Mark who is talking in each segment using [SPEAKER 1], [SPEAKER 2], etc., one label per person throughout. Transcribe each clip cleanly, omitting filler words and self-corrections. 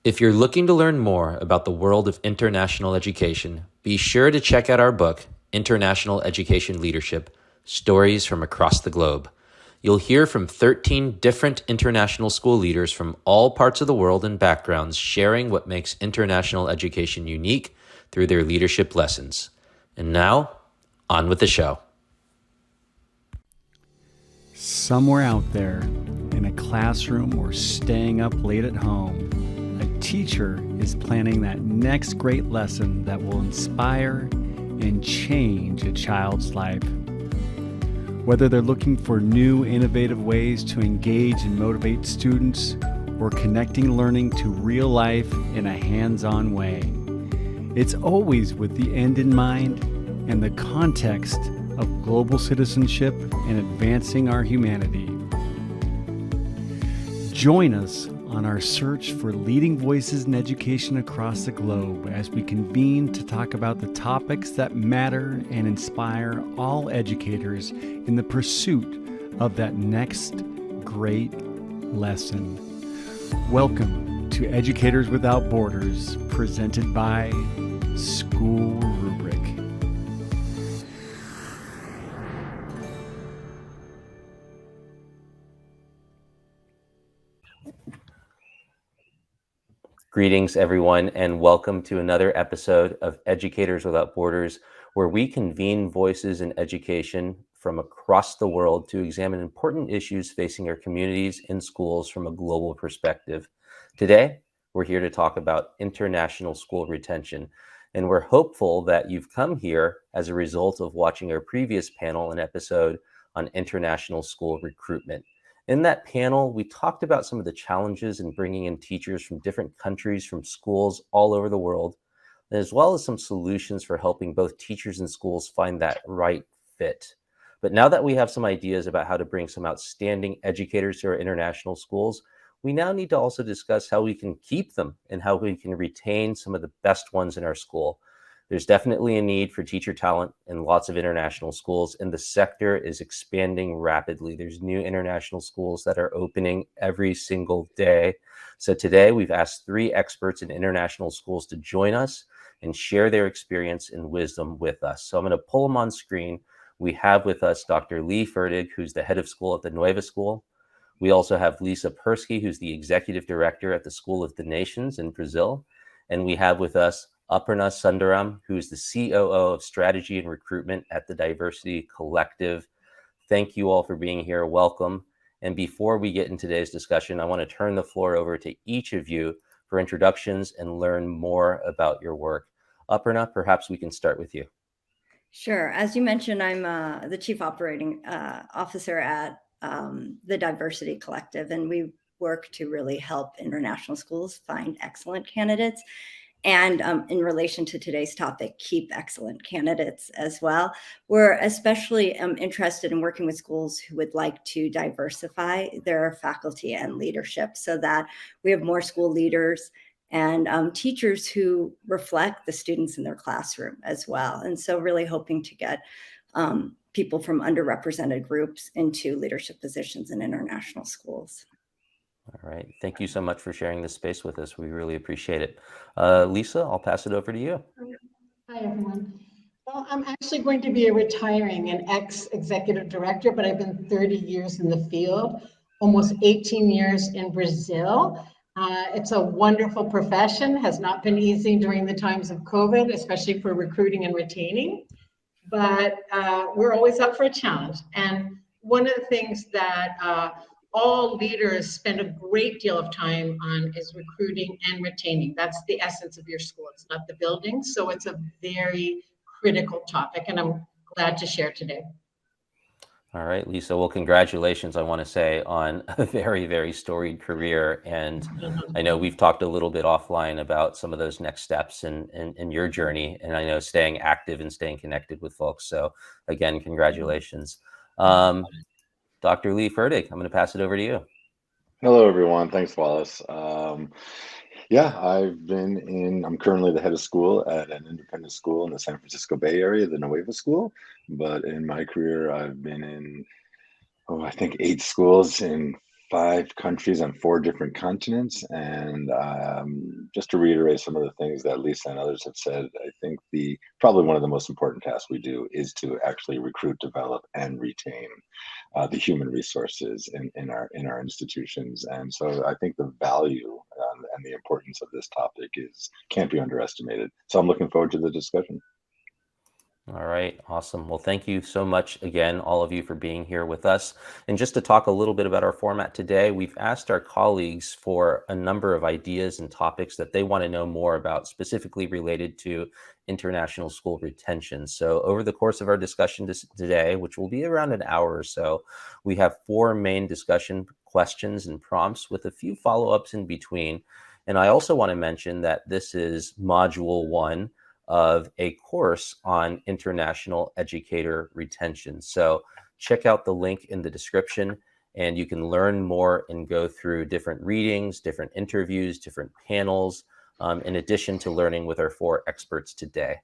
[SPEAKER 1] If you're looking to learn more about the world of international education, be sure to check out our book, International Education Leadership: Stories from Across the Globe. You'll hear from 13 different international school leaders from all parts of the world and backgrounds sharing what makes international education unique through their leadership lessons. And now, on with the show.
[SPEAKER 2] Somewhere out there, in a classroom or staying up late at home, a teacher is planning that next great lesson that will inspire and change a child's life. Whether they're looking for new, innovative ways to engage and motivate students, or connecting learning to real life in a hands-on way, it's always with the end in mind and the context of global citizenship and advancing our humanity. Join us on our search for leading voices in education across the globe as we convene to talk about the topics that matter and inspire all educators in the pursuit of that next great lesson. Welcome to Educators Without Borders, presented by SchoolRubric.
[SPEAKER 1] Greetings, everyone, and welcome to another episode of Educators Without Borders, where we convene voices in education from across the world to examine important issues facing our communities and schools from a global perspective. Today, we're here to talk about international school retention, and we're hopeful that you've come here as a result of watching our previous panel and episode on international school recruitment. In that panel, we talked about some of the challenges in bringing in teachers from different countries, from schools all over the world, as well as some solutions for helping both teachers and schools find that right fit. But now that we have some ideas about how to bring some outstanding educators to our international schools, we now need to also discuss how we can keep them and how we can retain some of the best ones in our school. There's definitely a need for teacher talent in lots of international schools, and the sector is expanding rapidly. There's new international schools that are opening every single day. So today we've asked 3 experts in international schools to join us and share their experience and wisdom with us. So I'm going to pull them on screen. We have with us Dr. Lee Fertig, who's the head of school at the Nueva School. We also have Lisa Perskie, who's the executive director at the School of the Nations in Brazil. And we have with us Aparna Sundaram, who is the COO of Strategy and Recruitment at the Diversity Collective. Thank you all for being here. Welcome. And before we get into today's discussion, I want to turn the floor over to each of you for introductions and learn more about your work. Aparna, perhaps we can start with you.
[SPEAKER 3] Sure. As you mentioned, I'm the Chief Operating Officer at the Diversity Collective, and we work to really help international schools find excellent candidates. And in relation to today's topic, keep excellent candidates as well. We're especially interested in working with schools who would like to diversify their faculty and leadership so that we have more school leaders and teachers who reflect the students in their classroom as well. And so really hoping to get people from underrepresented groups into leadership positions in international schools.
[SPEAKER 1] All right. Thank you so much for sharing this space with us. We really appreciate it. Lisa, I'll pass it over to you.
[SPEAKER 4] Hi, everyone. Well, I'm actually going to be retiring an ex-executive director, but I've been 30 years in the field, almost 18 years in Brazil. It's a wonderful profession, has not been easy during the times of COVID, especially for recruiting and retaining, but we're always up for a challenge. And one of the things that all leaders spend a great deal of time on is recruiting and retaining. That's the essence of your school. It's not the building. So it's a very critical topic, and I'm glad to share today.
[SPEAKER 1] All right, Lisa. Well, congratulations, I want to say, on a very, very storied career. And I know we've talked a little bit offline about some of those next steps in your journey. And I know staying active and staying connected with folks. So again, congratulations. Dr. Lee Fertig, I'm going to pass it over to you.
[SPEAKER 5] Hello, everyone. Thanks, Wallace. Yeah, I'm currently the head of school at an independent school in the San Francisco Bay Area, the Nueva School. But in my career, I've been in, I think 8 schools in 5 countries on 4 different continents. And just to reiterate some of the things that Lisa and others have said, I think probably one of the most important tasks we do is to actually recruit, develop, and retain the human resources in our institutions. And so I think the value and the importance of this topic can't be underestimated. So I'm looking forward to the discussion.
[SPEAKER 1] All right, awesome. Well, thank you so much again, all of you, for being here with us. And just to talk a little bit about our format today, we've asked our colleagues for a number of ideas and topics that they want to know more about, specifically related to international school retention. So over the course of our discussion today, which will be around an hour or so, we have 4 main discussion questions and prompts with a few follow-ups in between. And I also want to mention that this is module 1 of a course on international educator retention. So check out the link in the description and you can learn more and go through different readings, different interviews, different panels, in addition to learning with our 4 experts today.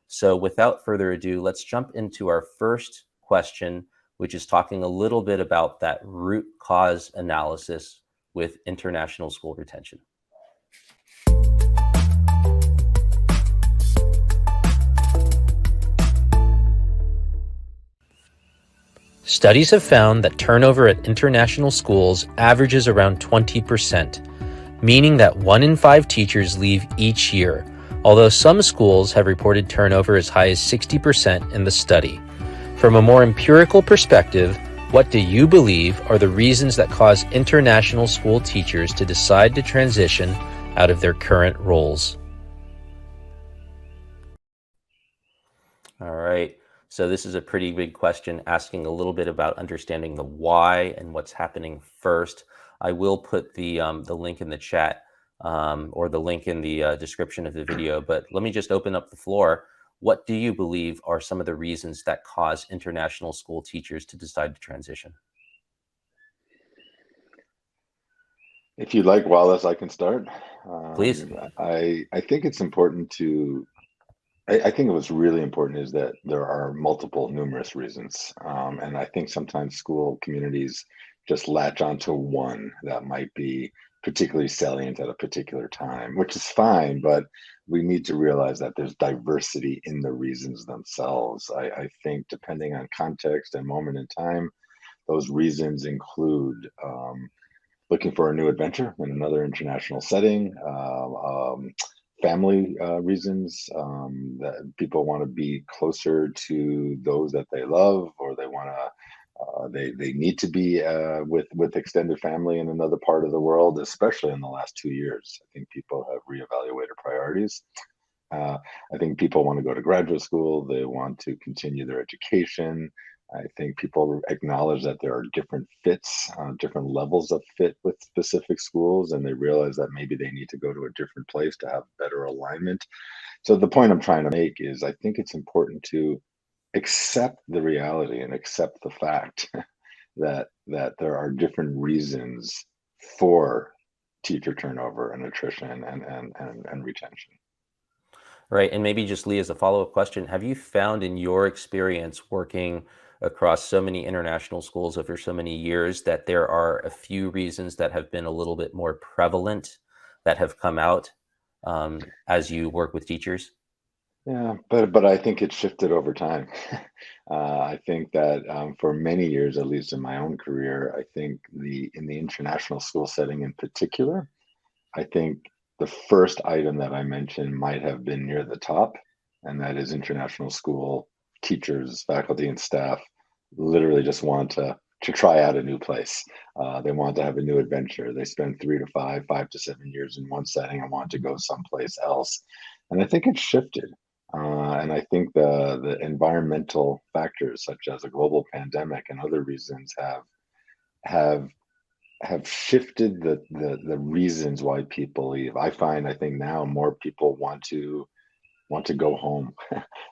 [SPEAKER 1] So without further ado, let's jump into our first question, which is talking a little bit about that root cause analysis with international school retention. Studies have found that turnover at international schools averages around 20%, meaning that 1 in 5 teachers leave each year, although some schools have reported turnover as high as 60% in the study. From a more empirical perspective, what do you believe are the reasons that cause international school teachers to decide to transition out of their current roles? All right. So this is a pretty big question, asking a little bit about understanding the why and what's happening first. I will put the link in the chat or the link in the description of the video, but let me just open up the floor. What do you believe are some of the reasons that cause international school teachers to decide to transition?
[SPEAKER 5] If you'd like, Wallace, I can start.
[SPEAKER 1] Please.
[SPEAKER 5] I think it's important to I think what's really important is that there are numerous reasons. And I think sometimes school communities just latch onto one that might be particularly salient at a particular time, which is fine, but we need to realize that there's diversity in the reasons themselves. I think depending on context and moment in time, those reasons include looking for a new adventure in another international setting, family reasons, that people want to be closer to those that they love, or they want to, they need to be with extended family in another part of the world, especially in the last 2 years. I think people have reevaluated priorities. I think people want to go to graduate school. They want to continue their education. I think people acknowledge that there are different fits, different levels of fit with specific schools, and they realize that maybe they need to go to a different place to have better alignment. So the point I'm trying to make is I think it's important to accept the reality and accept the fact that there are different reasons for teacher turnover and attrition and retention.
[SPEAKER 1] Right. And maybe just Lee, as a follow-up question, have you found in your experience working across so many international schools over so many years that there are a few reasons that have been a little bit more prevalent that have come out as you work with teachers?
[SPEAKER 5] Yeah, but I think it's shifted over time. I think that for many years, at least in my own career, I think in the international school setting in particular, I think the first item that I mentioned might have been near the top, and that is international school teachers, faculty, and staff literally just want to try out a new place. They want to have a new adventure. They spend 3 to 5, 5 to 7 years in one setting and want to go someplace else. And I think it's shifted. And I think the environmental factors such as a global pandemic and other reasons have shifted the reasons why people leave. I think now more people want to go home.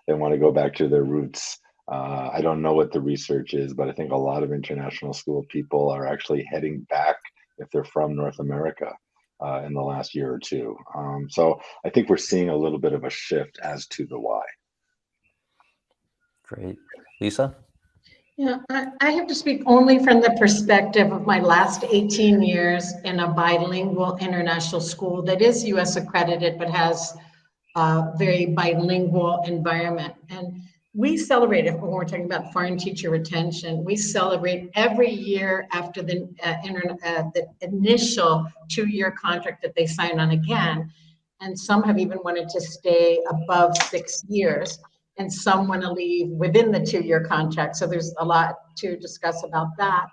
[SPEAKER 5] They want to go back to their roots. I don't know what the research is, but I think a lot of international school people are actually heading back if they're from North America in the last year or two. So I think we're seeing a little bit of a shift as to the why.
[SPEAKER 1] Great. Lisa?
[SPEAKER 4] Yeah, I have to speak only from the perspective of my last 18 years in a bilingual international school that is US accredited, but has a very bilingual environment. And we celebrate, if when we're talking about foreign teacher retention, we celebrate every year after the initial 2-year contract that they sign on again. And some have even wanted to stay above 6 years, and some want to leave within the 2-year contract. So there's a lot to discuss about that.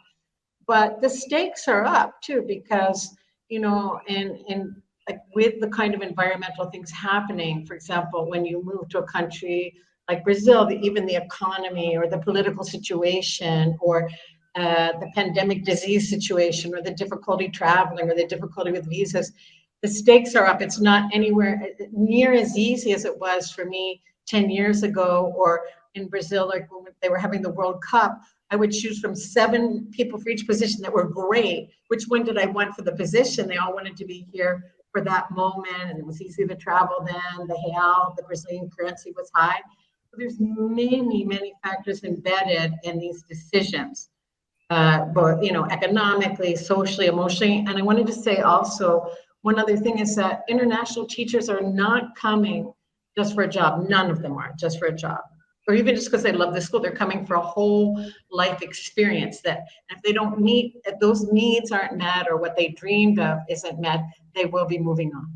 [SPEAKER 4] But the stakes are up too, because, you know, and like with the kind of environmental things happening, for example, when you move to a country like Brazil, even the economy or the political situation or the pandemic disease situation or the difficulty traveling or the difficulty with visas, the stakes are up. It's not anywhere near as easy as it was for me 10 years ago, or in Brazil, like when they were having the World Cup, I would choose from 7 people for each position that were great. Which one did I want for the position? They all wanted to be here for that moment, and it was easy to travel then. The real, the Brazilian currency was high. But there's many, many factors embedded in these decisions, both, you know, economically, socially, emotionally. And I wanted to say also, one other thing is that international teachers are not coming just for a job. None of them are just for a job, or even just because they love the school. They're coming for a whole life experience that if they don't meet, if those needs aren't met or what they dreamed of isn't met, they will be moving on.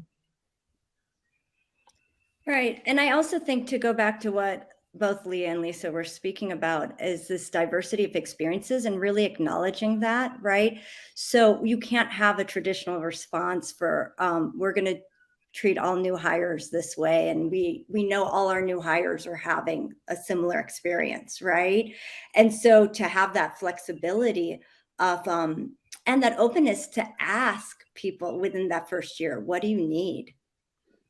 [SPEAKER 3] Right. And I also think, to go back to what both Leah and Lisa were speaking about, is this diversity of experiences and really acknowledging that, right? So you can't have a traditional response for, we're going to treat all new hires this way, and we know all our new hires are having a similar experience, right? And so to have that flexibility of and that openness to ask people within that first year, what do you need,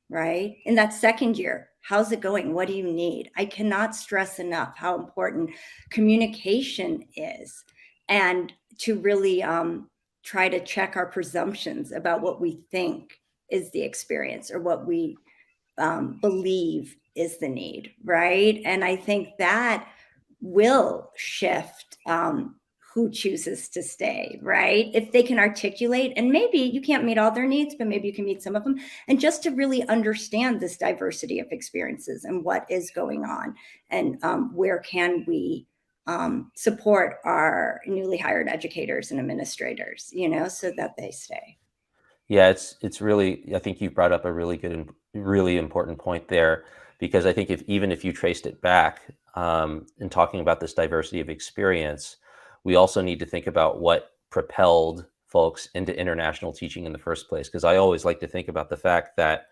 [SPEAKER 3] right? In that second year, how's it going? What do you need? I cannot stress enough how important communication is, and to really try to check our presumptions about what we think is the experience or what we believe is the need, right? And I think that will shift who chooses to stay, right? If they can articulate, and maybe you can't meet all their needs, but maybe you can meet some of them, and just to really understand this diversity of experiences and what is going on, and where can we support our newly hired educators and administrators, you know, so that they stay.
[SPEAKER 1] Yeah, it's really, I think you brought up a really good and really important point there, because I think even if you traced it back in talking about this diversity of experience, we also need to think about what propelled folks into international teaching in the first place. Because I always like to think about the fact that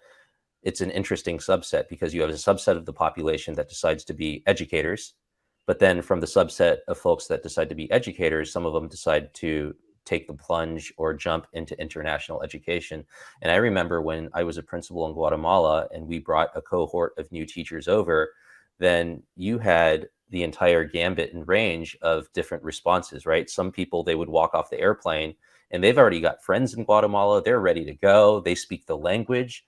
[SPEAKER 1] it's an interesting subset, because you have a subset of the population that decides to be educators, but then from the subset of folks that decide to be educators, some of them decide to take the plunge or jump into international education. And I remember when I was a principal in Guatemala and we brought a cohort of new teachers over, then you had the entire gambit and range of different responses, right? Some people, they would walk off the airplane and they've already got friends in Guatemala. They're ready to go. They speak the language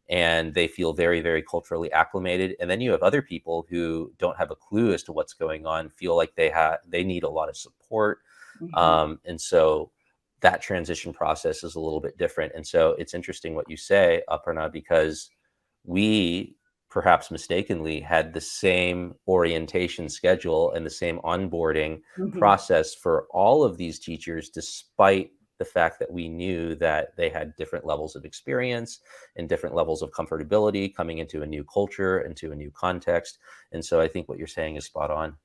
[SPEAKER 1] and they feel very, very culturally acclimated. And then you have other people who don't have a clue as to what's going on, feel like they need a lot of support. And so that transition process is a little bit different. And so it's interesting what you say, Aparna, because we perhaps mistakenly had the same orientation schedule and the same onboarding process for all of these teachers, despite the fact that we knew that they had different levels of experience and different levels of comfortability coming into a new culture, into a new context. And so I think what you're saying is spot on.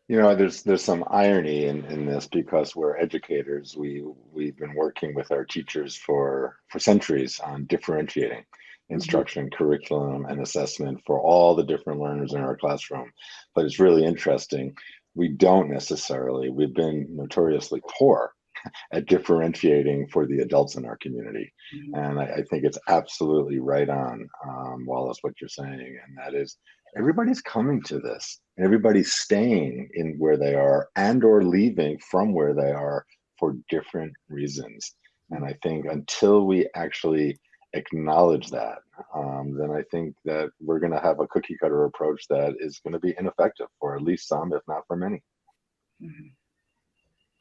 [SPEAKER 5] You know, there's some irony in this, because we're educators. We've been working with our teachers for centuries on differentiating instruction, curriculum, and assessment for all the different learners in our classroom. But it's really interesting. We've been notoriously poor at differentiating for the adults in our community. And I think it's absolutely right on, Wallace, what you're saying. And that is, everybody's coming to this. Everybody's staying in where they are and or leaving from where they are for different reasons. And I think until we actually acknowledge that, then I think that we're going to have a cookie cutter approach that is going to be ineffective for at least some, if not for many.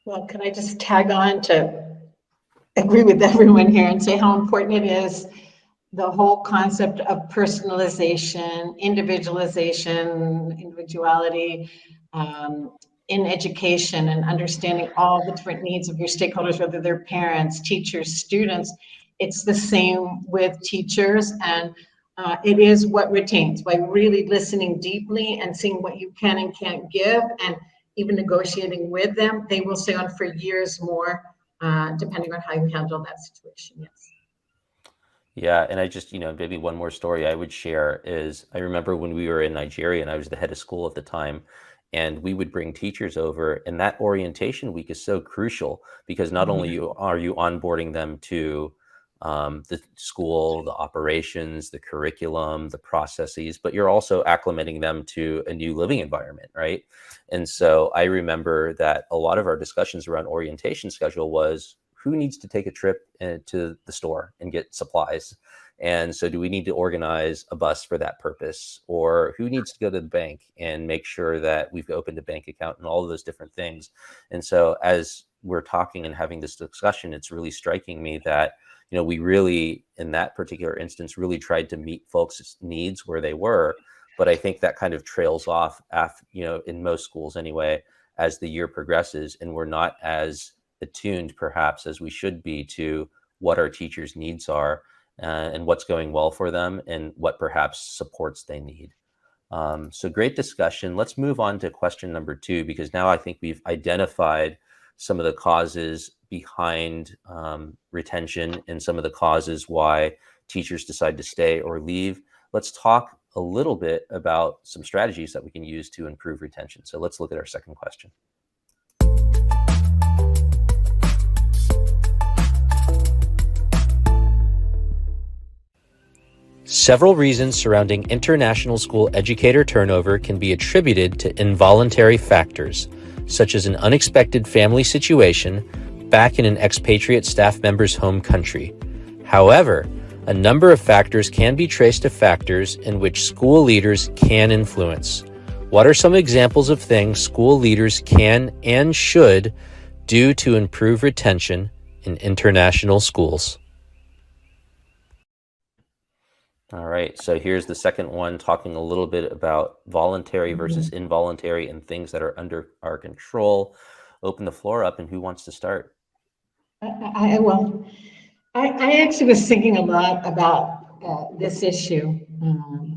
[SPEAKER 4] Well, can I just tag on to agree with everyone here and say how important it is, the whole concept of personalization, individuality in education, and understanding all the different needs of your stakeholders, whether they're parents, teachers, students. It's the same with teachers, and it is what retains by really listening deeply and seeing what you can and can't give, and even negotiating with them. They will stay on for years more, depending on how you handle that situation. Yes.
[SPEAKER 1] Yeah, and I just, maybe one more story I would share is I remember when we were in Nigeria and I was the head of school at the time, and we would bring teachers over, and that orientation week is so crucial because not only are you onboarding them to the school, the operations, the curriculum, the processes, but you're also acclimating them to a new living environment, right? And so I remember that a lot of our discussions around orientation schedule was, who needs to take a trip to the store and get supplies? And so do we need to organize a bus for that purpose? Or who needs to go to the bank and make sure that we've opened a bank account and all of those different things? And so as we're talking and having this discussion, it's really striking me that, we really, in that particular instance, really tried to meet folks' needs where they were. But I think that kind of trails off, in most schools anyway, as the year progresses, and we're not as attuned perhaps as we should be to what our teachers' needs are and what's going well for them and what perhaps supports they need. So great discussion. Let's move on to question number 2, because now I think we've identified some of the causes behind retention and some of the causes why teachers decide to stay or leave. Let's talk a little bit about some strategies that we can use to improve retention. So let's look at our second question. Several reasons surrounding international school educator turnover can be attributed to involuntary factors, such as an unexpected family situation back in an expatriate staff member's home country. However, a number of factors can be traced to factors in which school leaders can influence. What are some examples of things school leaders can and should do to improve retention in international schools? All right, so here's the second one, talking a little bit about voluntary versus involuntary and things that are under our control. Open the floor up, and who wants to start?
[SPEAKER 4] I actually was thinking a lot about this issue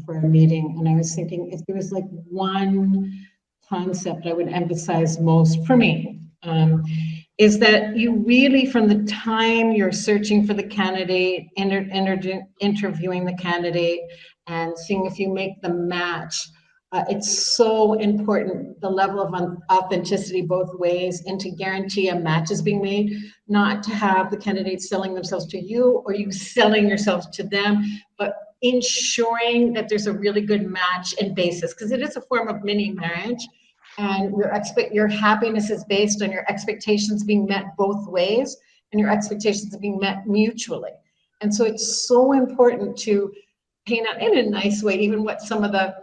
[SPEAKER 4] for a meeting, and I was thinking if there was like one concept I would emphasize most for me, is that you really, from the time you're searching for the candidate, interviewing the candidate, and seeing if you make the match, it's so important, the level of authenticity both ways, and to guarantee a match is being made, not to have the candidates selling themselves to you or you selling yourselves to them, but ensuring that there's a really good match and basis, because it is a form of mini marriage. And your happiness is based on your expectations being met both ways, and your expectations being met mutually. And so it's so important to paint out in a nice way, even what some of the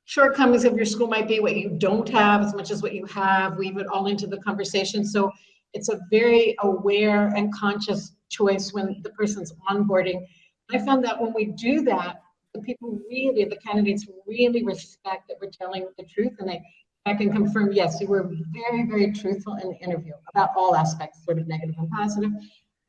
[SPEAKER 4] shortcomings of your school might be, what you don't have as much as what you have, weave it all into the conversation. So it's a very aware and conscious choice when the person's onboarding. I found that when we do that, the candidates really respect that we're telling the truth, and I can confirm, yes, you were very, very truthful in the interview about all aspects, sort of negative and positive.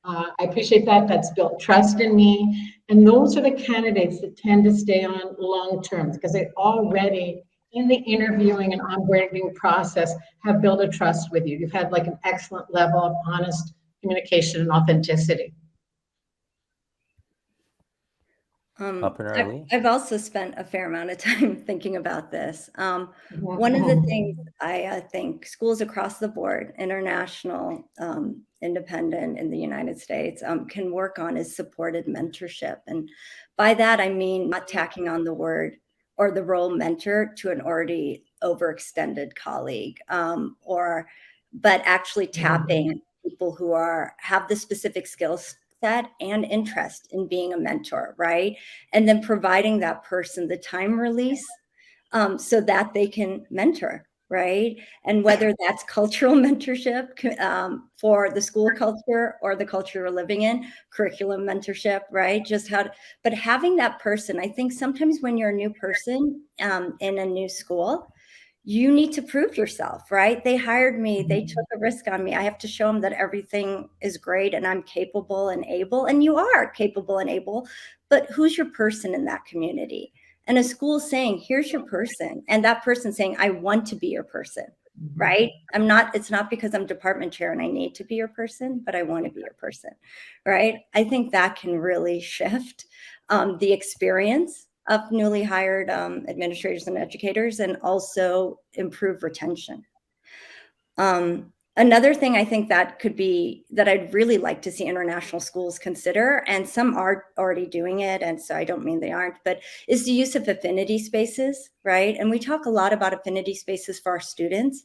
[SPEAKER 4] I appreciate that. That's built trust in me. And those are the candidates that tend to stay on long term, because they already, in the interviewing and onboarding process, have built a trust with you. You've had like an excellent level of honest communication and authenticity.
[SPEAKER 3] I've also spent a fair amount of time thinking about this. One of the things I think schools across the board, international, independent in the United States, can work on is supported mentorship. And by that, I mean not tacking on the word or the role mentor to an already overextended colleague, but actually tapping people who have the specific skills set and interest in being a mentor, right? And then providing that person the time release so that they can mentor, right? And whether that's cultural mentorship for the school culture or the culture we're living in, curriculum mentorship, right? But having that person, I think sometimes when you're a new person in a new school, you need to prove yourself, right? They hired me, they took a risk on me. I have to show them that everything is great and I'm capable and able, and you are capable and able, but who's your person in that community? And a school saying, here's your person, and that person saying, I want to be your person, right? It's not because I'm department chair and I need to be your person, but I want to be your person, right? I think that can really shift the experience of newly hired administrators and educators, and also improve retention. Another thing I think that I'd really like to see international schools consider, and some are already doing it, and so I don't mean they aren't, but is the use of affinity spaces, right? And we talk a lot about affinity spaces for our students,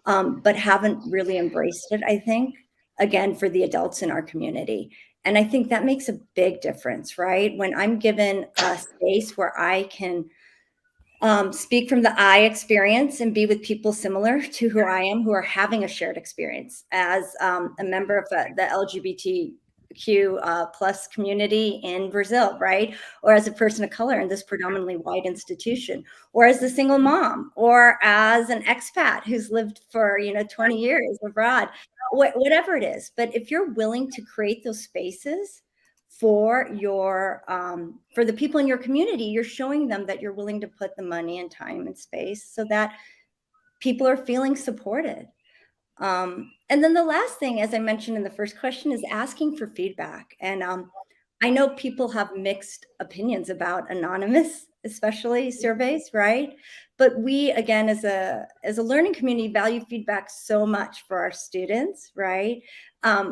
[SPEAKER 3] but haven't really embraced it, I think, again, for the adults in our community. And I think that makes a big difference, right? When I'm given a space where I can speak from the I experience and be with people similar to who I am, who are having a shared experience as a member of the LGBTQ plus community in Brazil, right? Or as a person of color in this predominantly white institution, or as a single mom, or as an expat who's lived for 20 years abroad, whatever it is. But if you're willing to create those spaces for the people in your community, you're showing them that you're willing to put the money and time and space so that people are feeling supported. And then the last thing, as I mentioned in the first question, is asking for feedback. And I know people have mixed opinions about anonymous, especially surveys, right? But we, again, as a learning community, value feedback so much for our students, right?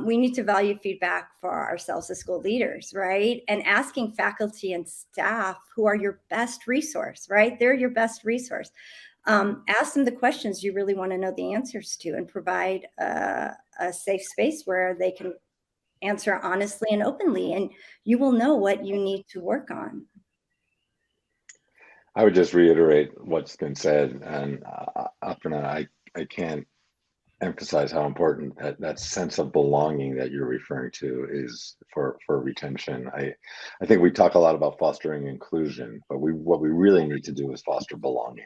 [SPEAKER 3] We need to value feedback for ourselves as school leaders, right? And asking faculty and staff who are your best resource, right? They're your best resource. Ask them the questions you really want to know the answers to, and provide a safe space where they can answer honestly and openly, and you will know what you need to work on.
[SPEAKER 5] I would just reiterate what's been said, and Aparna, I can't emphasize how important that sense of belonging that you're referring to is for retention. I think we talk a lot about fostering inclusion, but what we really need to do is foster belonging,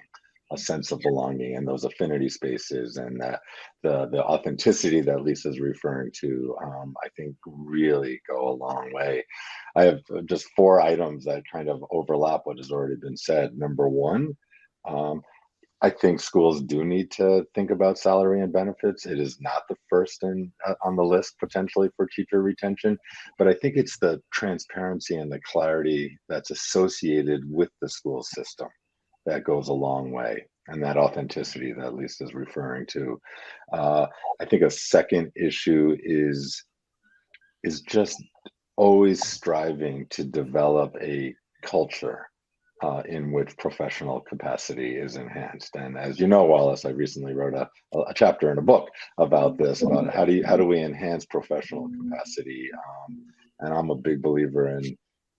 [SPEAKER 5] a sense of belonging, and those affinity spaces, and that the authenticity that Lisa's referring to, I think really go a long way. I have just 4 items that kind of overlap what has already been said. Number one, I think schools do need to think about salary and benefits. It is not the first on the list potentially for teacher retention, but I think it's the transparency and the clarity that's associated with the school system that goes a long way, and that authenticity that Lisa's referring to. I think a second issue is just always striving to develop a culture in which professional capacity is enhanced. And as you know, Wallace, I recently wrote a chapter in a book about this, about how do we enhance professional capacity. And I'm a big believer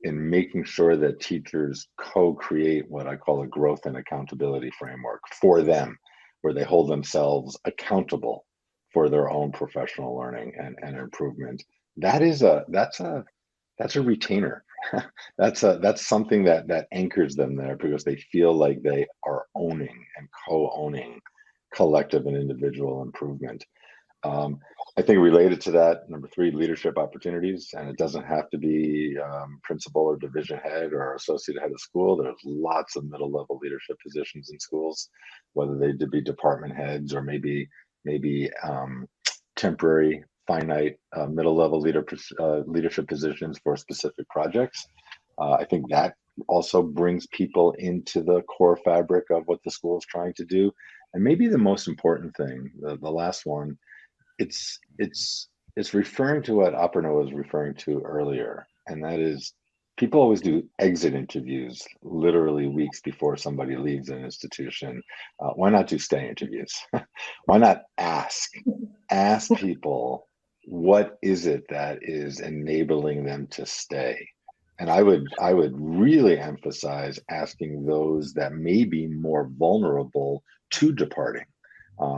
[SPEAKER 5] in making sure that teachers co-create what I call a growth and accountability framework for them, where they hold themselves accountable for their own professional learning and improvement. That's a retainer. That's something that anchors them there, because they feel like they are owning and co-owning collective and individual improvement. I think related to that, number 3, leadership opportunities, and it doesn't have to be principal or division head or associate head of school. There's lots of middle level leadership positions in schools, whether they be department heads or maybe temporary finite middle level leadership positions for specific projects. I think that also brings people into the core fabric of what the school is trying to do. And maybe the most important thing, the last one, it's referring to what Aparna was referring to earlier, and that is, people always do exit interviews literally weeks before somebody leaves an institution. Why not do stay interviews? Why not ask people, what is it that is enabling them to stay? And I would really emphasize asking those that may be more vulnerable to departing.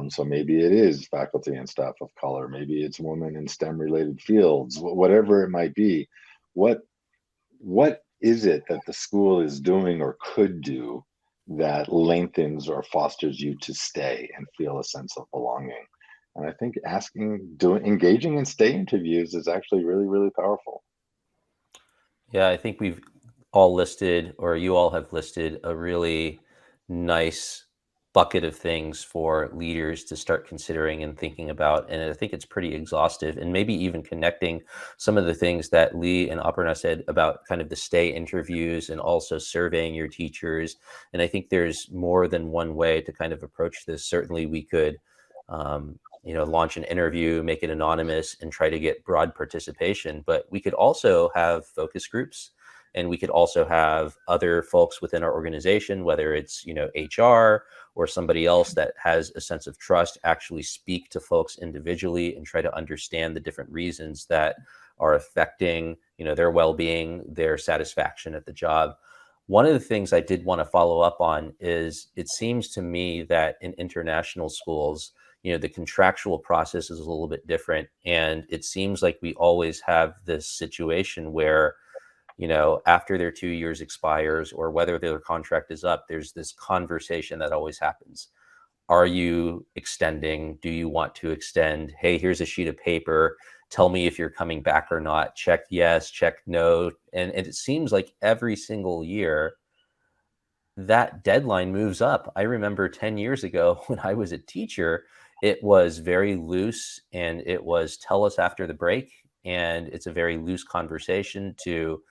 [SPEAKER 5] So maybe it is faculty and staff of color, maybe it's women in STEM related fields, whatever it might be. What is it that the school is doing or could do that lengthens or fosters you to stay and feel a sense of belonging? And I think engaging in stay interviews is actually really, really powerful.
[SPEAKER 1] Yeah, I think we've all listed, or you all have listed, a really nice bucket of things for leaders to start considering and thinking about. And I think it's pretty exhaustive, and maybe even connecting some of the things that Lee and Aparna said about kind of the stay interviews and also surveying your teachers. And I think there's more than one way to kind of approach this. Certainly we could, launch an interview, make it anonymous, and try to get broad participation. But we could also have focus groups, and we could also have other folks within our organization, whether it's HR or somebody else that has a sense of trust, actually speak to folks individually and try to understand the different reasons that are affecting their well-being, their satisfaction at the job. One of the things I did want to follow up on is, it seems to me that in international schools, the contractual process is a little bit different. And it seems like we always have this situation where, after their 2 years expires or whether their contract is up, there's this conversation that always happens. Are you extending? Do you want to extend? Hey, here's a sheet of paper. Tell me if you're coming back or not. Check yes, check no. And it seems like every single year that deadline moves up. I remember 10 years ago when I was a teacher, it was very loose, and it was tell us after the break. And it's a very loose conversation to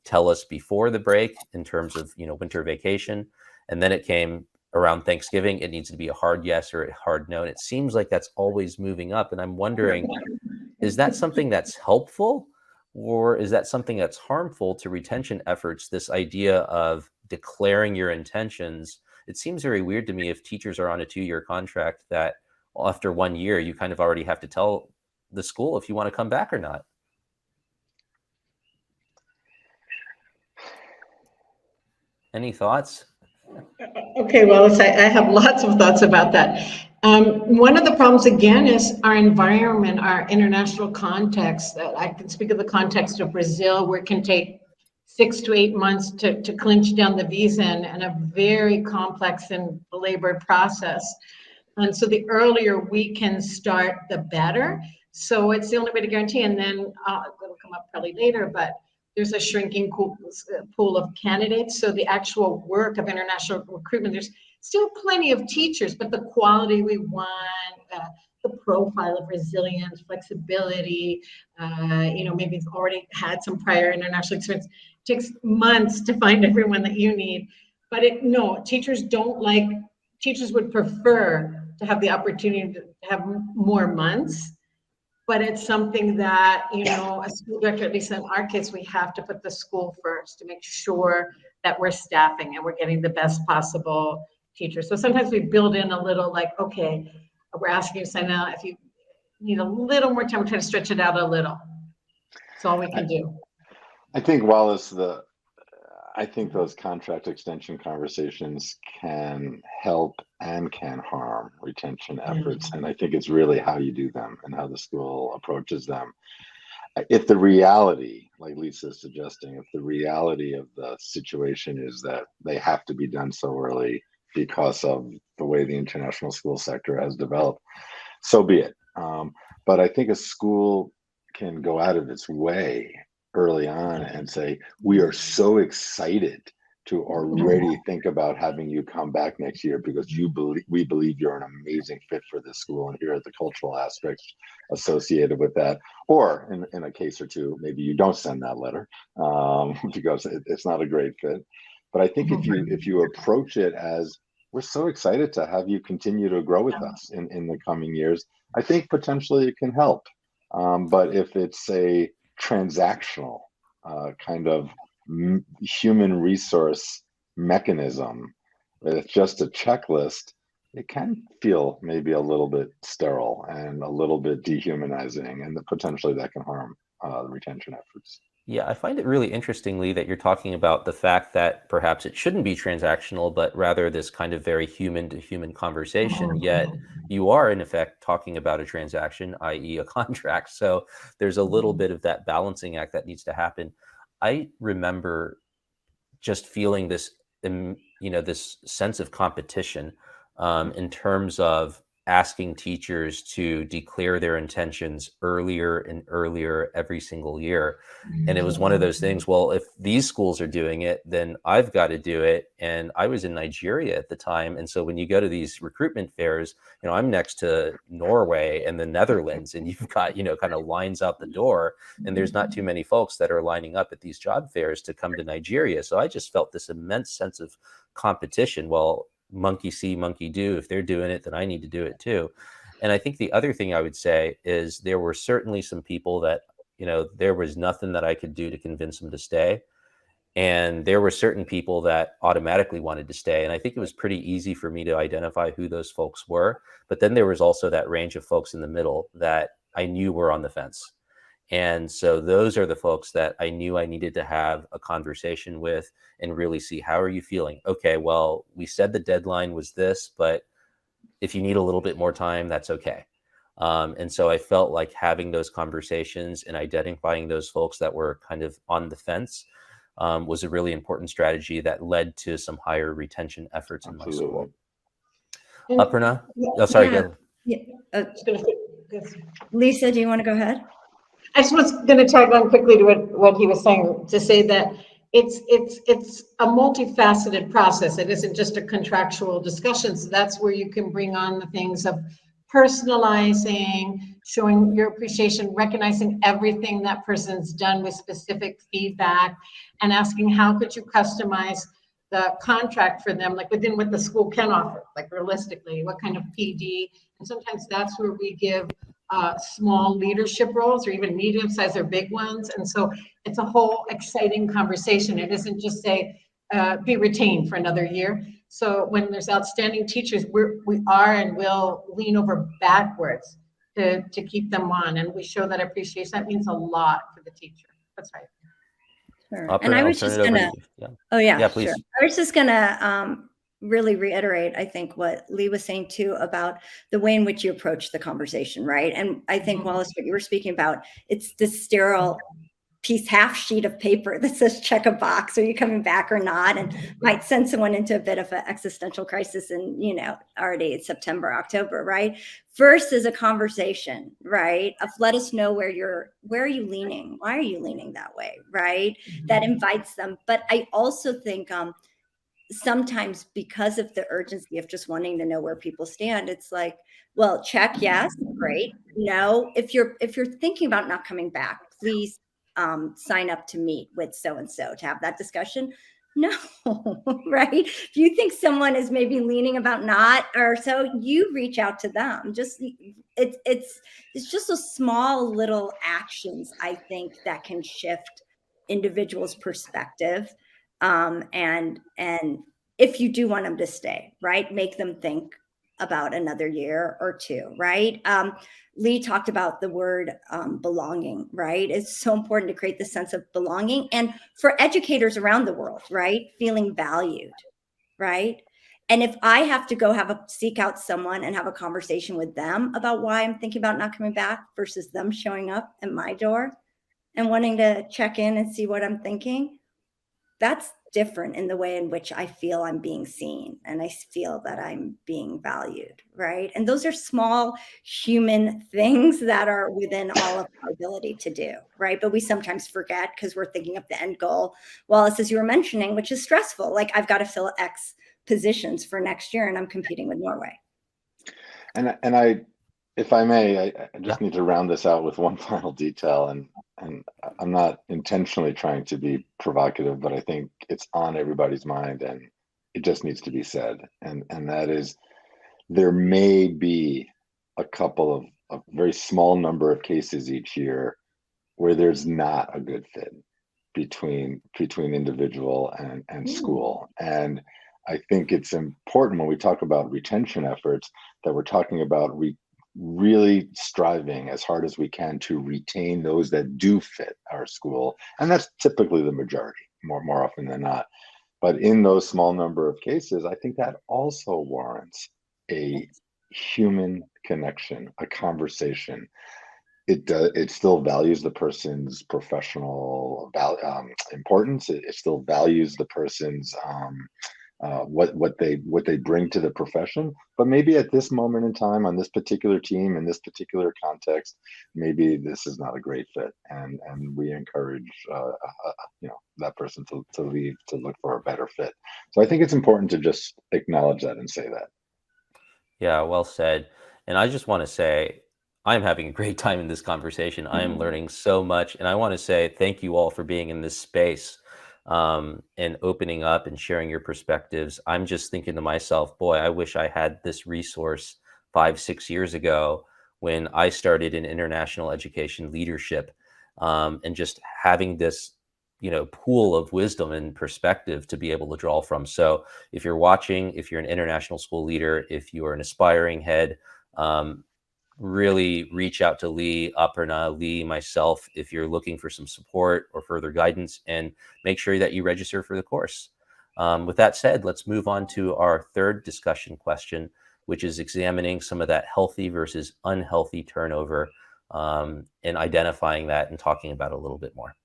[SPEAKER 1] tell us before the break in terms of, winter vacation. And then it came around Thanksgiving. It needs to be a hard yes or a hard no. And it seems like that's always moving up. And I'm wondering, is that something that's helpful, or is that something that's harmful to retention efforts? This idea of declaring your intentions. It seems very weird to me if teachers are on a 2-year contract that after 1 year, you kind of already have to tell the school if you want to come back or not. Any thoughts?
[SPEAKER 4] Okay, Wallace, I have lots of thoughts about that. One of the problems, again, is our environment, our international context. I can speak of the context of Brazil, where it can take 6 to 8 months to clinch down the visa, and a very complex and belabored process. And so the earlier we can start, the better. So it's the only way to guarantee. And then it'll come up probably later, but there's a shrinking pool of candidates. So the actual work of international recruitment, there's still plenty of teachers, but the quality we want, the profile of resilience, flexibility, maybe you've already had some prior international experience. It takes months to find everyone that you need. But teachers would prefer to have the opportunity to have more months. But it's something that, a school director, at least in our case, we have to put the school first to make sure that we're staffing and we're getting the best possible teachers. So sometimes we build in a little, like, okay, we're asking you to sign out. If you need a little more time, we're trying to stretch it out a little. That's all we can do.
[SPEAKER 5] I think, Wallace, I think those contract extension conversations can help and can harm retention efforts. And I think it's really how you do them and how the school approaches them. If the reality, like Lisa's suggesting, if the reality of the situation is that they have to be done so early because of the way the international school sector has developed, so be it. But I think a school can go out of its way early on and say, we are so excited to already think about having you come back next year because we believe you're an amazing fit for this school, and here are the cultural aspects associated with that. Or in a case or two, maybe you don't send that letter because it's not a great fit. But I think if you approach it as, we're so excited to have you continue to grow with us in the coming years, I think potentially it can help. But if it's a transactional kind of human resource mechanism, it's just a checklist, it can feel maybe a little bit sterile and a little bit dehumanizing, and potentially that can harm the retention efforts.
[SPEAKER 1] Yeah, I find it really interestingly that you're talking about the fact that perhaps it shouldn't be transactional, but rather this kind of very human to human conversation. Yet you are, in effect, talking about a transaction, i.e., a contract. So there's a little bit of that balancing act that needs to happen. I remember just feeling this, this sense of competition in terms of asking teachers to declare their intentions earlier and earlier every single year. And it was one of those things, well, if these schools are doing it, then I've got to do it. And I was in Nigeria at the time. And so when you go to these recruitment fairs, I'm next to Norway and the Netherlands, and you've got, kind of lines out the door, and there's not too many folks that are lining up at these job fairs to come to Nigeria. So I just felt this immense sense of competition. Well, monkey see, monkey do. If they're doing it, then I need to do it too. And I think the other thing I would say is there were certainly some people that, there was nothing that I could do to convince them to stay. And there were certain people that automatically wanted to stay. And I think it was pretty easy for me to identify who those folks were. But then there was also that range of folks in the middle that I knew were on the fence. And so those are the folks that I knew I needed to have a conversation with and really see, how are you feeling? Okay, well, we said the deadline was this, but if you need a little bit more time, that's okay. And so I felt like having those conversations and identifying those folks that were kind of on the fence was a really important strategy that led to some higher retention efforts in my school. Aparna? Oh, sorry,
[SPEAKER 3] Yeah.
[SPEAKER 1] go.
[SPEAKER 3] Yeah. Lisa, do you want to go ahead?
[SPEAKER 4] I just was going to tag on quickly to what he was saying, to say that it's a multifaceted process. It isn't just a contractual discussion. So that's where you can bring on the things of personalizing, showing your appreciation, recognizing everything that person's done with specific feedback, and asking how could you customize the contract for them, like within what the school can offer, like realistically, what kind of PD. And sometimes that's where we give small leadership roles, or even medium size or big ones. And so it's a whole exciting conversation. It isn't just say, be retained for another year. So when there's outstanding teachers, we are and will lean over backwards to keep them on. And we show that appreciation. That means a lot for the teacher. That's right.
[SPEAKER 3] Sure. And I was just gonna,
[SPEAKER 1] Please.
[SPEAKER 3] Sure. I was just gonna really reiterate, I think, what Lee was saying too about the way in which you approach the conversation, right? And I think, Wallace, what you were speaking about, it's this sterile half sheet of paper that says check a box, are you coming back or not, and might send someone into a bit of an existential crisis in, already it's September, October, right? Versus a conversation, right? Of let us know where are you leaning? Why are you leaning that way, right? That invites them. But I also think sometimes because of the urgency of just wanting to know where people stand, it's like, well, check, yes, great. No, if you're thinking about not coming back, please sign up to meet with so-and-so to have that discussion. No, right? If you think someone is maybe leaning about not, or so, you reach out to them. Just it's just a small little actions, I think, that can shift individuals' perspective. And if you do want them to stay, right, make them think about another year or two, right? Lee talked about the word belonging, right? It's so important to create the sense of belonging, and for educators around the world, right? Feeling valued, right? And if I have to go seek out someone and have a conversation with them about why I'm thinking about not coming back versus them showing up at my door and wanting to check in and see what I'm thinking, that's different in the way in which I feel I'm being seen and I feel that I'm being valued, right? And those are small human things that are within all of our ability to do, right? But we sometimes forget because we're thinking of the end goal. Wallace, as you were mentioning, which is stressful, like I've got to fill X positions for next year and I'm competing with Norway.
[SPEAKER 5] And I, if I may, I just need to round this out with one final detail, and I'm not intentionally trying to be provocative, but I think it's on everybody's mind and it just needs to be said. And that is, there may be a couple of a very small number of cases each year where there's not a good fit between individual and school. And I think it's important when we talk about retention efforts that we're talking about really striving as hard as we can to retain those that do fit our school. And that's typically the majority, more often than not. But in those small number of cases, I think that also warrants a human connection, a conversation. It still values the person's professional importance. It still values the person's what they bring to the profession. But maybe at this moment in time, on this particular team, in this particular context, maybe this is not a great fit, and we encourage that person to leave to look for a better fit. So I think it's important to just acknowledge that and say that.
[SPEAKER 1] Yeah, well said. And I just want to say, I'm having a great time in this conversation. I am learning so much. And I want to say thank you all for being in this space and opening up and sharing your perspectives. I'm just thinking to myself, boy, I wish I had this resource 5, 6 years ago when I started in international education leadership, and just having this pool of wisdom and perspective to be able to draw from. So if you're watching, if you're an international school leader, if you are an aspiring head, really reach out to Lee, Aparna, Lee, myself, if you're looking for some support or further guidance, and make sure that you register for the course. With that said, let's move on to our third discussion question, which is examining some of that healthy versus unhealthy turnover, and identifying that and talking about it a little bit more.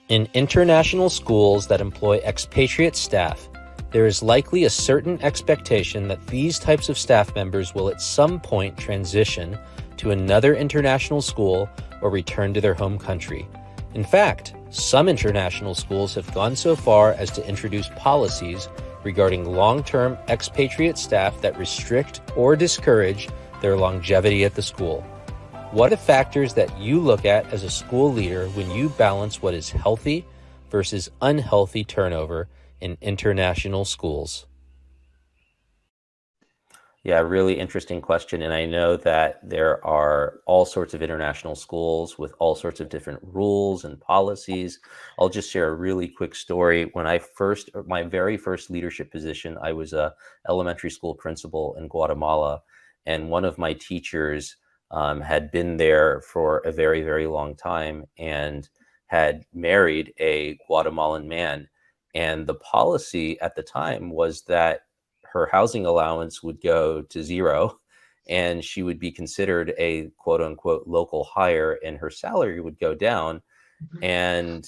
[SPEAKER 1] In international schools that employ expatriate staff, there is likely a certain expectation that these types of staff members will at some point transition to another international school or return to their home country. In fact, some international schools have gone so far as to introduce policies regarding long-term expatriate staff that restrict or discourage their longevity at the school. What are the factors that you look at as a school leader when you balance what is healthy versus unhealthy turnover in international schools? Yeah, really interesting question. And I know that there are all sorts of international schools with all sorts of different rules and policies. I'll just share a really quick story. When my very first leadership position, I was a elementary school principal in Guatemala, and one of my teachers had been there for a very, very long time and had married a Guatemalan man. And the policy at the time was that her housing allowance would go to zero and she would be considered a quote unquote local hire and her salary would go down. And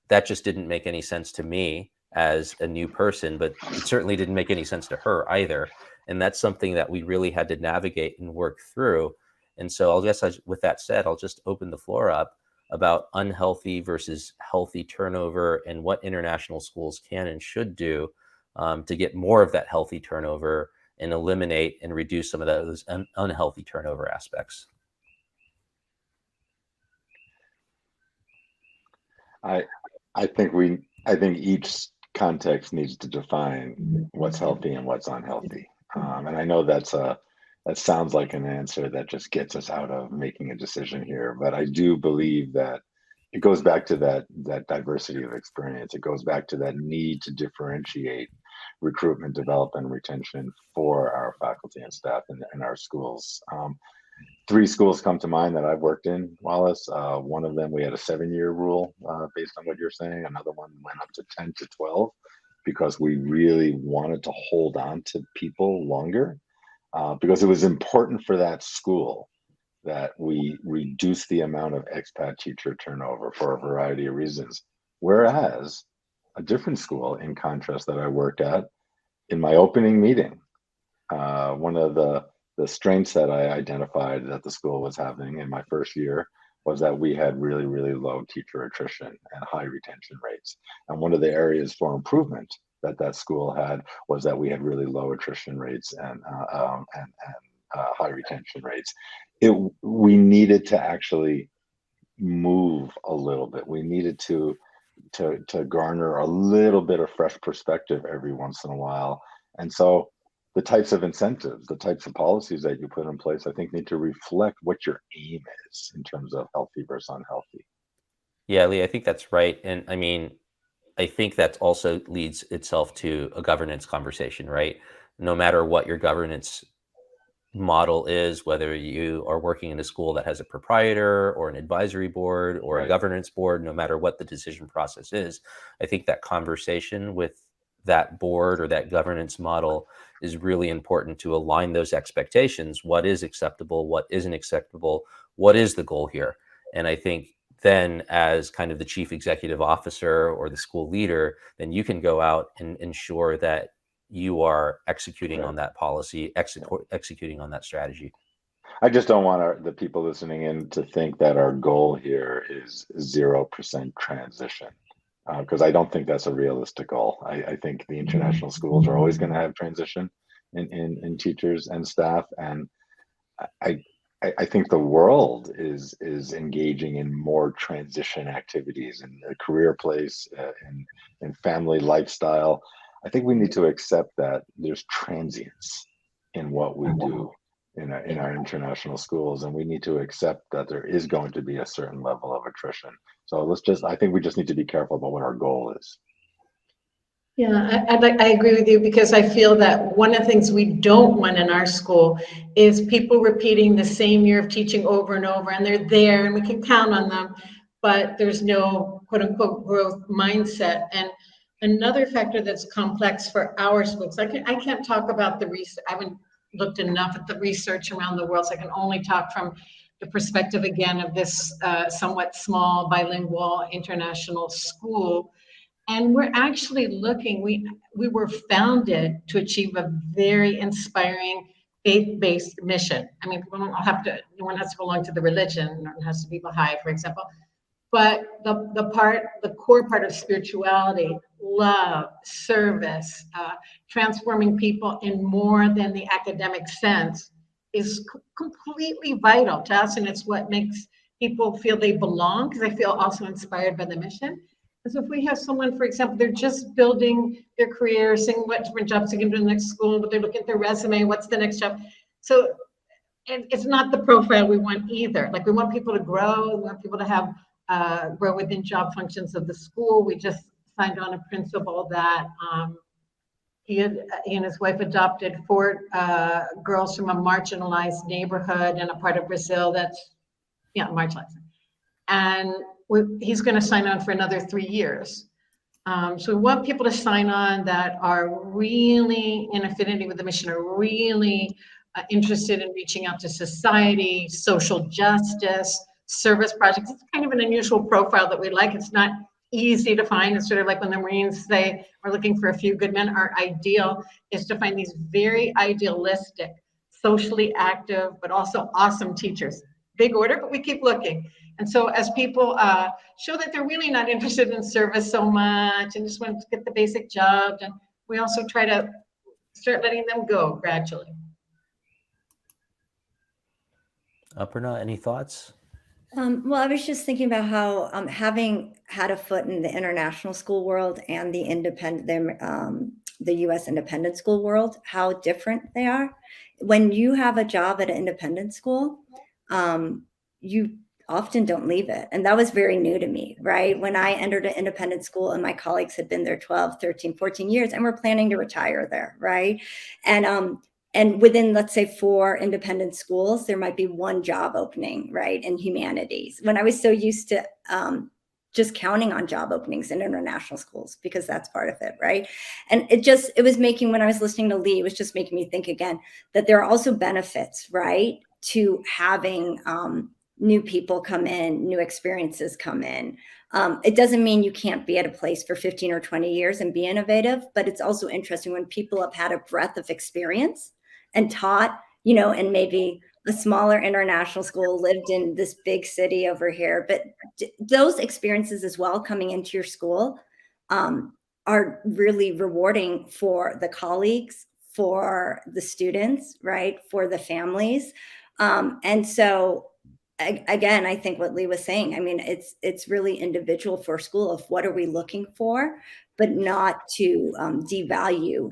[SPEAKER 1] that just didn't make any sense to me as a new person, but it certainly didn't make any sense to her either. And that's something that we really had to navigate and work through. And so with that said, I'll just open the floor up about unhealthy versus healthy turnover and what international schools can and should do to get more of that healthy turnover and eliminate and reduce some of those unhealthy turnover aspects.
[SPEAKER 5] I think each context needs to define what's healthy and what's unhealthy. And I know that sounds like an answer that just gets us out of making a decision here, but I do believe that it goes back to that diversity of experience. It goes back to that need to differentiate recruitment, development, and retention for our faculty and staff in our schools. 3 schools come to mind that I've worked in, Wallace. One of them, we had a 7-year rule based on what you're saying. Another one went up to 10 to 12 because we really wanted to hold on to people longer. Because it was important for that school that we reduce the amount of expat teacher turnover for a variety of reasons. Whereas a different school, in contrast, that I worked at, in my opening meeting, one of the strengths that I identified that the school was having in my first year was that we had really, really low teacher attrition and high retention rates. And one of the areas for improvement that school had was that we had really low attrition rates and high retention rates. We needed to actually move a little bit. We needed to garner a little bit of fresh perspective every once in a while. And so the types of incentives, the types of policies that you put in place, I think need to reflect what your aim is in terms of healthy versus unhealthy.
[SPEAKER 1] Yeah, Lee, I think that's right. And I mean, I think that also leads itself to a governance conversation, right? No matter what your governance model is, whether you are working in a school that has a proprietor or an advisory board or a governance board, no matter what the decision process is, I think that conversation with that board or that governance model is really important to align those expectations. What is acceptable? What isn't acceptable? What is the goal here? And I think then, as kind of the chief executive officer or the school leader, then you can go out and ensure that you are executing on that policy, executing on that strategy.
[SPEAKER 5] I just don't want the people listening in to think that our goal here is 0% transition, because I don't think that's a realistic goal. I think the international schools are always going to have transition in teachers and staff, and I think the world is engaging in more transition activities in the career place, in family lifestyle. I think we need to accept that there's transience in what we do in our international schools, and we need to accept that there is going to be a certain level of attrition. So I think we just need to be careful about what our goal is.
[SPEAKER 4] Yeah, I agree with you, because I feel that one of the things we don't want in our school is people repeating the same year of teaching over and over, and they're there and we can count on them, but there's no quote unquote growth mindset. And another factor that's complex for our schools, I can't talk about the research. I haven't looked enough at the research around the world, so I can only talk from the perspective again of this somewhat small bilingual international school. And we're actually looking, we were founded to achieve a very inspiring faith-based mission. I mean, no one has to belong to the religion, no one has to be Baha'i, for example. But the core part of spirituality, love, service, transforming people in more than the academic sense is completely vital to us. And it's what makes people feel they belong, because I feel also inspired by the mission. So if we have someone, for example, they're just building their career, seeing what different jobs they can do in the next school, but they're looking at their resume, what's the next job? So it's not the profile we want either. Like, we want people to grow, we want people to have grow within job functions of the school. We just signed on a principle that he and his wife adopted 4 girls from a marginalized neighborhood in a part of Brazil that's marginalized. And he's going to sign on for another 3 years. So we want people to sign on that are really in affinity with the mission, are really interested in reaching out to society, social justice, service projects. It's kind of an unusual profile that we like. It's not easy to find. It's sort of like when the Marines say, we're looking for a few good men. Our ideal is to find these very idealistic, socially active, but also awesome teachers. Big order, but we keep looking. And so as people show that they're really not interested in service so much and just want to get the basic job, and we also try to start letting them go gradually.
[SPEAKER 1] Aparna, any thoughts?
[SPEAKER 3] Well, I was just thinking about how having had a foot in the international school world and the U.S. independent school world, how different they are. When you have a job at an independent school, you often don't leave it. And that was very new to me, right? When I entered an independent school and my colleagues had been there 12, 13, 14 years and were planning to retire there, right? And within, let's say, 4 independent schools, there might be 1 job opening, right, in humanities. When I was so used to just counting on job openings in international schools, because that's part of it, right? And it was making, when I was listening to Lee, it was just making me think again that there are also benefits, right, to having new people come in, new experiences come in. It doesn't mean you can't be at a place for 15 or 20 years and be innovative, but it's also interesting when people have had a breadth of experience and taught, in maybe a smaller international school, lived in this big city over here. But those experiences as well coming into your school are really rewarding for the colleagues, for the students, right, for the families. And so, again, I think what Lee was saying, I mean, it's really individual for school of what are we looking for, but not to devalue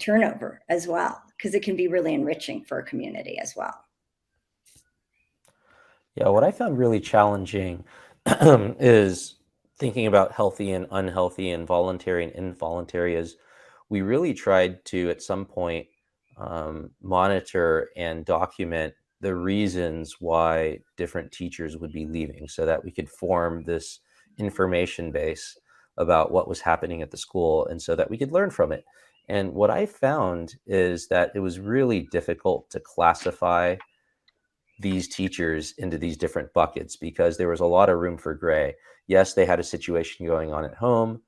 [SPEAKER 3] turnover as well, because it can be really enriching for a community as well.
[SPEAKER 1] Yeah, what I found really challenging is thinking about healthy and unhealthy and voluntary and involuntary is we really tried to, at some point, monitor and document the reasons why different teachers would be leaving so that we could form this information base about what was happening at the school and so that we could learn from it. And what I found is that it was really difficult to classify these teachers into these different buckets because there was a lot of room for gray. Yes, they had a situation going on at home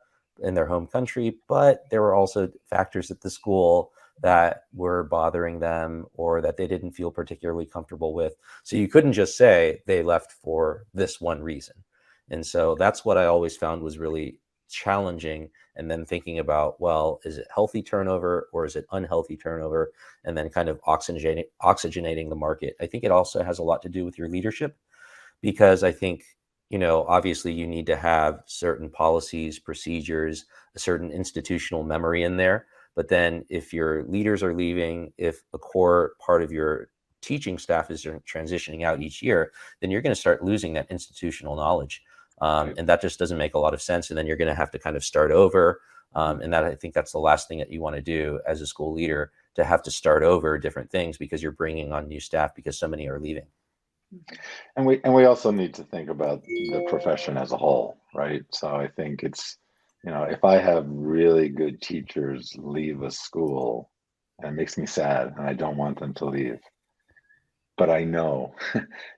[SPEAKER 1] in their home country, but there were also factors at the school that were bothering them or that they didn't feel particularly comfortable with. So you couldn't just say they left for this one reason. And so that's what I always found was really challenging. And then thinking about, well, is it healthy turnover or is it unhealthy turnover? And then kind of oxygenating the market. I think it also has a lot to do with your leadership, because I think, obviously you need to have certain policies, procedures, a certain institutional memory in there. But then if your leaders are leaving, if a core part of your teaching staff is transitioning out each year, then you're going to start losing that institutional knowledge. And that just doesn't make a lot of sense. And then you're going to have to kind of start over. And that, I think that's the last thing that you want to do as a school leader, to have to start over different things because you're bringing on new staff because so many are leaving.
[SPEAKER 5] And we also need to think about the profession as a whole, right? So I think it's, if I have really good teachers leave a school, and it makes me sad, and I don't want them to leave, but I know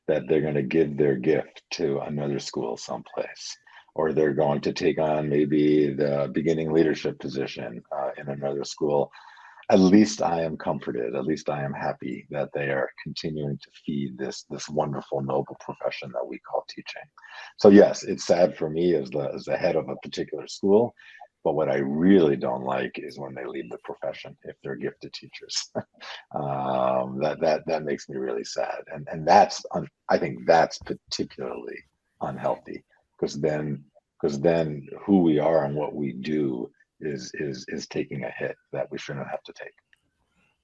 [SPEAKER 5] that they're going to give their gift to another school someplace, or they're going to take on maybe the beginning leadership position in another school. At least I am comforted. At least I am happy that they are continuing to feed this wonderful, noble profession that we call teaching. So yes, it's sad for me as the head of a particular school, but what I really don't like is when they leave the profession if they're gifted teachers. That makes me really sad, and I think that's particularly unhealthy, because then who we are and what we do is taking a hit that we shouldn't have to take.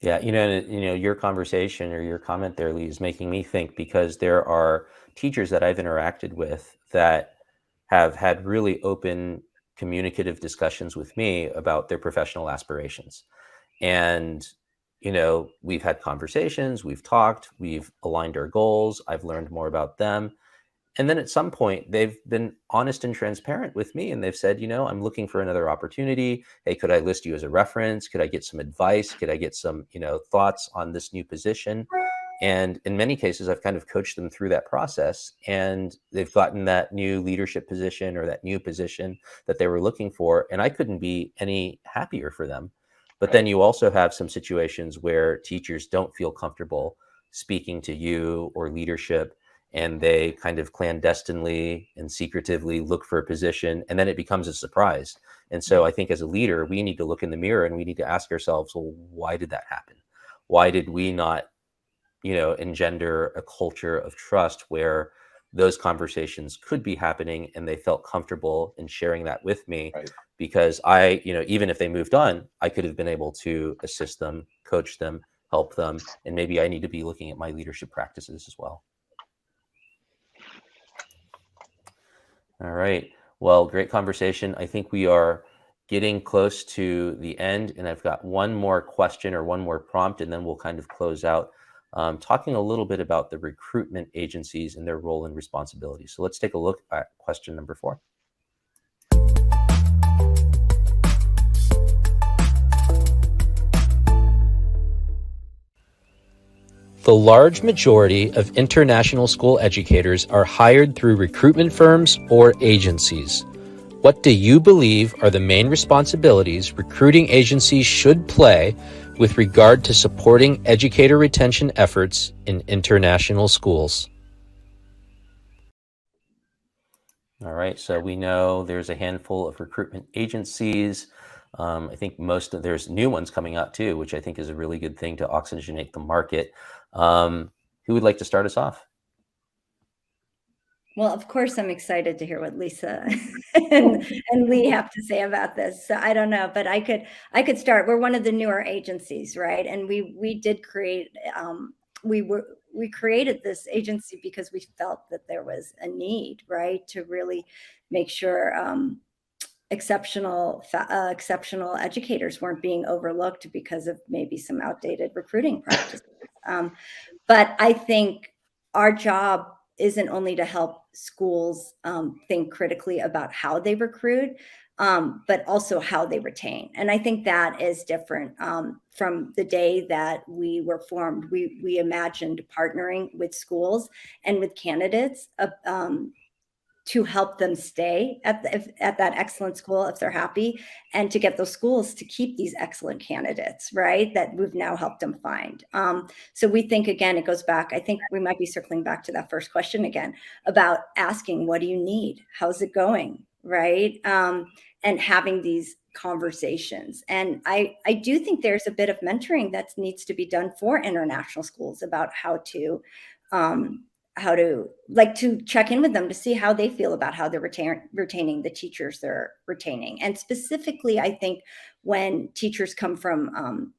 [SPEAKER 1] Yeah, your conversation or your comment there, Lee, is making me think, because there are teachers that I've interacted with that have had really open communicative discussions with me about their professional aspirations. And, we've had conversations, we've talked, we've aligned our goals, I've learned more about them. And then at some point, they've been honest and transparent with me. And they've said, I'm looking for another opportunity. Hey, could I list you as a reference? Could I get some advice? Could I get some, thoughts on this new position? And in many cases, I've kind of coached them through that process, and they've gotten that new leadership position or that new position that they were looking for. And I couldn't be any happier for them. But then you also have some situations where teachers don't feel comfortable speaking to you or leadership, and they kind of clandestinely and secretively look for a position, and then it becomes a surprise. And so I think as a leader, we need to look in the mirror and we need to ask ourselves, well, why did that happen? Why did we not, engender a culture of trust where those conversations could be happening and they felt comfortable in sharing that with me?
[SPEAKER 5] Right.
[SPEAKER 1] Because I, even if they moved on, I could have been able to assist them, coach them, help them. And maybe I need to be looking at my leadership practices as well. All right. Well, great conversation. I think we are getting close to the end, and I've got one more question or one more prompt, and then we'll kind of close out, talking a little bit about the recruitment agencies and their role and responsibility. So let's take a look at question number 4. The large majority of international school educators are hired through recruitment firms or agencies. What do you believe are the main responsibilities recruiting agencies should play with regard to supporting educator retention efforts in international schools? All right, so we know there's a handful of recruitment agencies. I think there's new ones coming out too, which I think is a really good thing to oxygenate the market. Who would like to start us off?
[SPEAKER 3] Well, of course, I'm excited to hear what Lisa and Lee have to say about this. So I don't know, but I could start. We're one of the newer agencies, right? And we did create we created this agency because we felt that there was a need, right, to really make sure exceptional educators weren't being overlooked because of maybe some outdated recruiting practices. But I think our job isn't only to help schools think critically about how they recruit, but also how they retain. And I think that is different from the day that we were formed. We imagined partnering with schools and with candidates to help them stay at that excellent school if they're happy, and to get those schools to keep these excellent candidates, right, that we've now helped them find. So we think, again, it goes back, I think we might be circling back to that first question again, about asking, what do you need? How's it going, right? And having these conversations. And I do think there's a bit of mentoring that needs to be done for international schools about how to check in with them to see how they feel about how they're retaining the teachers they're retaining. And specifically, I think when teachers come from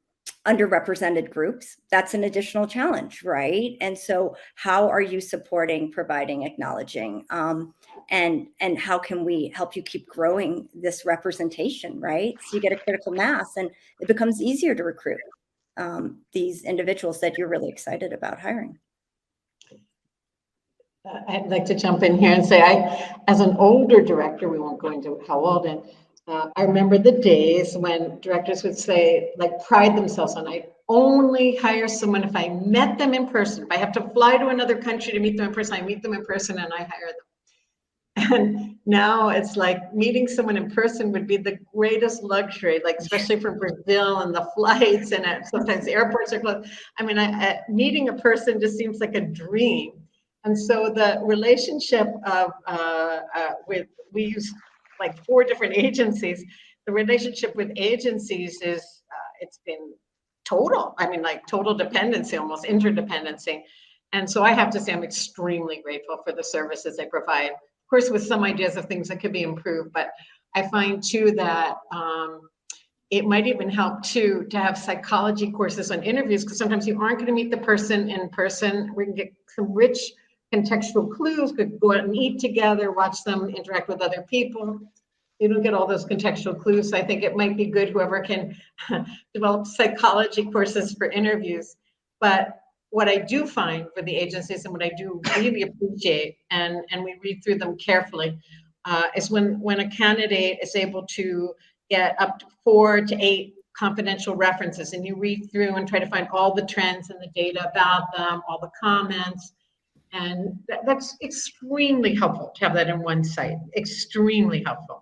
[SPEAKER 3] underrepresented groups, that's an additional challenge, right? And so how are you supporting, providing, acknowledging, and how can we help you keep growing this representation, right? So you get a critical mass and it becomes easier to recruit these individuals that you're really excited about hiring.
[SPEAKER 4] I'd like to jump in here and say, as an older director, we won't go into how old, and I remember the days when directors would say, like, pride themselves on, I only hire someone if I met them in person. If I have to fly to another country to meet them in person, I meet them in person and I hire them. And now it's like meeting someone in person would be the greatest luxury, like especially from Brazil and the flights, and sometimes airports are closed. I mean, meeting a person just seems like a dream. And so the relationship of we use like 4 different agencies. The relationship with agencies is it's been total. I mean, like total dependency, almost interdependency. And so I have to say I'm extremely grateful for the services they provide. Of course, with some ideas of things that could be improved, but I find too that it might even help too to have psychology courses on interviews, because sometimes you aren't going to meet the person in person. We can get some rich contextual clues, could go out and eat together, watch them interact with other people. You don't get all those contextual clues. So I think it might be good, whoever can develop psychology courses for interviews. But what I do find for the agencies, and what I do really appreciate, and we read through them carefully, is when a candidate is able to get up to 4 to 8 confidential references, and you read through and try to find all the trends and the data about them, all the comments. And that's extremely helpful to have that in one site, extremely helpful.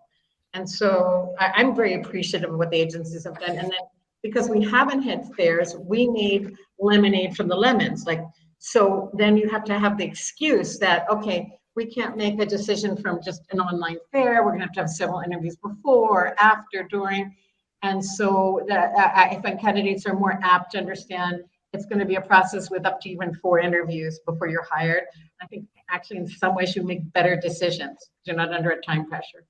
[SPEAKER 4] And so I'm very appreciative of what the agencies have done. And then because we haven't had fairs, we need lemonade from the lemons. Like, so then you have to have the excuse that, okay, we can't make a decision from just an online fair. We're gonna have to have several interviews before, after, during. And so I find candidates are more apt to understand it's going to be a process with up to even 4 interviews before you're hired. I think actually in some ways you make better decisions. You're not under a time pressure.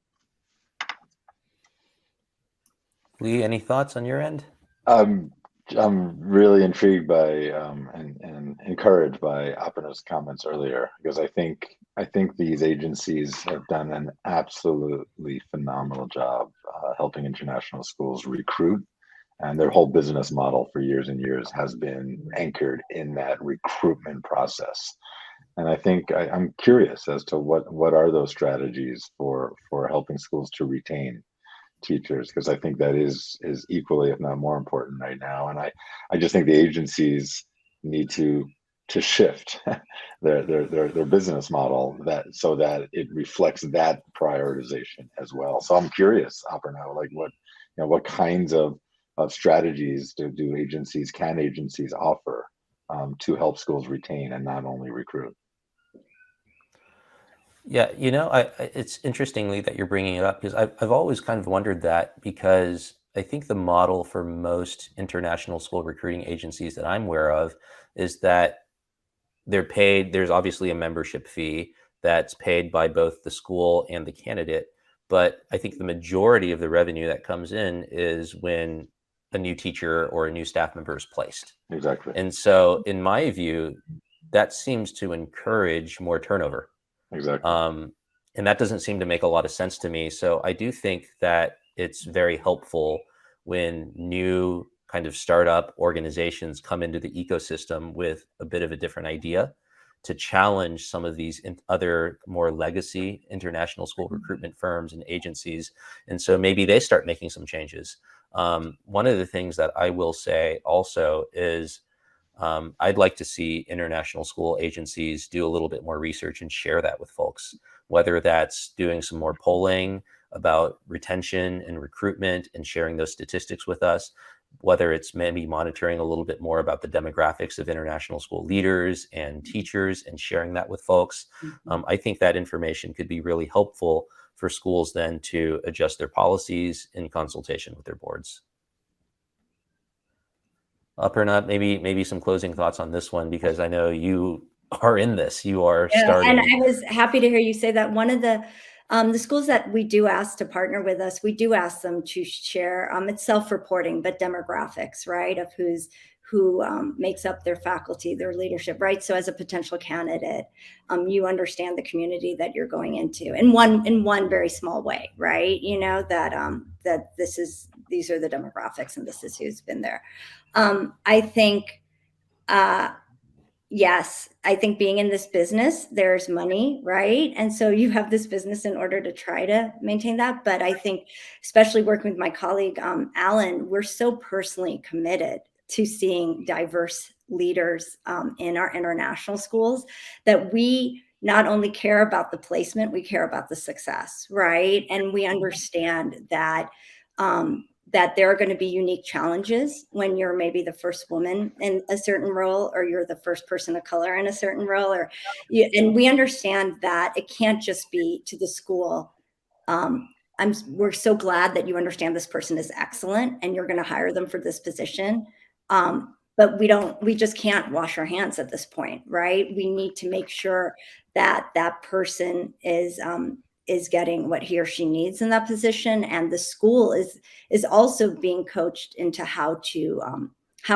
[SPEAKER 1] Lee, any thoughts on your end?
[SPEAKER 5] I'm really intrigued by and encouraged by Aparna's comments earlier, because I think these agencies have done an absolutely phenomenal job helping international schools recruit. And their whole business model for years and years has been anchored in that recruitment process. And I think I'm curious as to what are those strategies for helping schools to retain teachers, because I think that is equally, if not more important right now. And I just think the agencies need to shift their business model so that it reflects that prioritization as well. So I'm curious, Aparna, like what kinds of strategies can agencies offer to help schools retain and not only recruit?
[SPEAKER 1] Yeah, it's interestingly that you're bringing it up, because I've always kind of wondered that, because I think the model for most international school recruiting agencies that I'm aware of is that they're paid, there's obviously a membership fee that's paid by both the school and the candidate. But I think the majority of the revenue that comes in is when a new teacher or a new staff member is placed.
[SPEAKER 5] Exactly.
[SPEAKER 1] And so in my view, that seems to encourage more turnover.
[SPEAKER 5] Exactly.
[SPEAKER 1] And that doesn't seem to make a lot of sense to me. So I do think that it's very helpful when new kind of startup organizations come into the ecosystem with a bit of a different idea to challenge some of these other more legacy international school recruitment firms and agencies. And so maybe they start making some changes. One of the things that I will say also is I'd like to see international school agencies do a little bit more research and share that with folks, whether that's doing some more polling about retention and recruitment and sharing those statistics with us, whether it's maybe monitoring a little bit more about the demographics of international school leaders and teachers and sharing that with folks. I think that information could be really helpful for schools then to adjust their policies in consultation with their boards. Aparna, maybe some closing thoughts on this one, because I know you are in this. You are starting.
[SPEAKER 3] And I was happy to hear you say that. One of the schools that we do ask to partner with us, we do ask them to share. It's self-reporting, but demographics, right, of who makes up their faculty, their leadership, right? So as a potential candidate, you understand the community that you're going into in one very small way, right? You know that that these are the demographics and this is who's been there. I think. Yes, I think being in this business, there's money, right? And so you have this business in order to try to maintain that. But I think, especially working with my colleague, Alan, we're so personally committed to seeing diverse leaders in our international schools that we not only care about the placement, we care about the success, right? And we understand that that there are going to be unique challenges when you're maybe the first woman in a certain role, or you're the first person of color in a certain role, and we understand that it can't just be to the school. We're so glad that you understand this person is excellent and you're going to hire them for this position. But we just can't wash our hands at this point, right? We need to make sure that that person is getting what he or she needs in that position, and the school is also being coached into how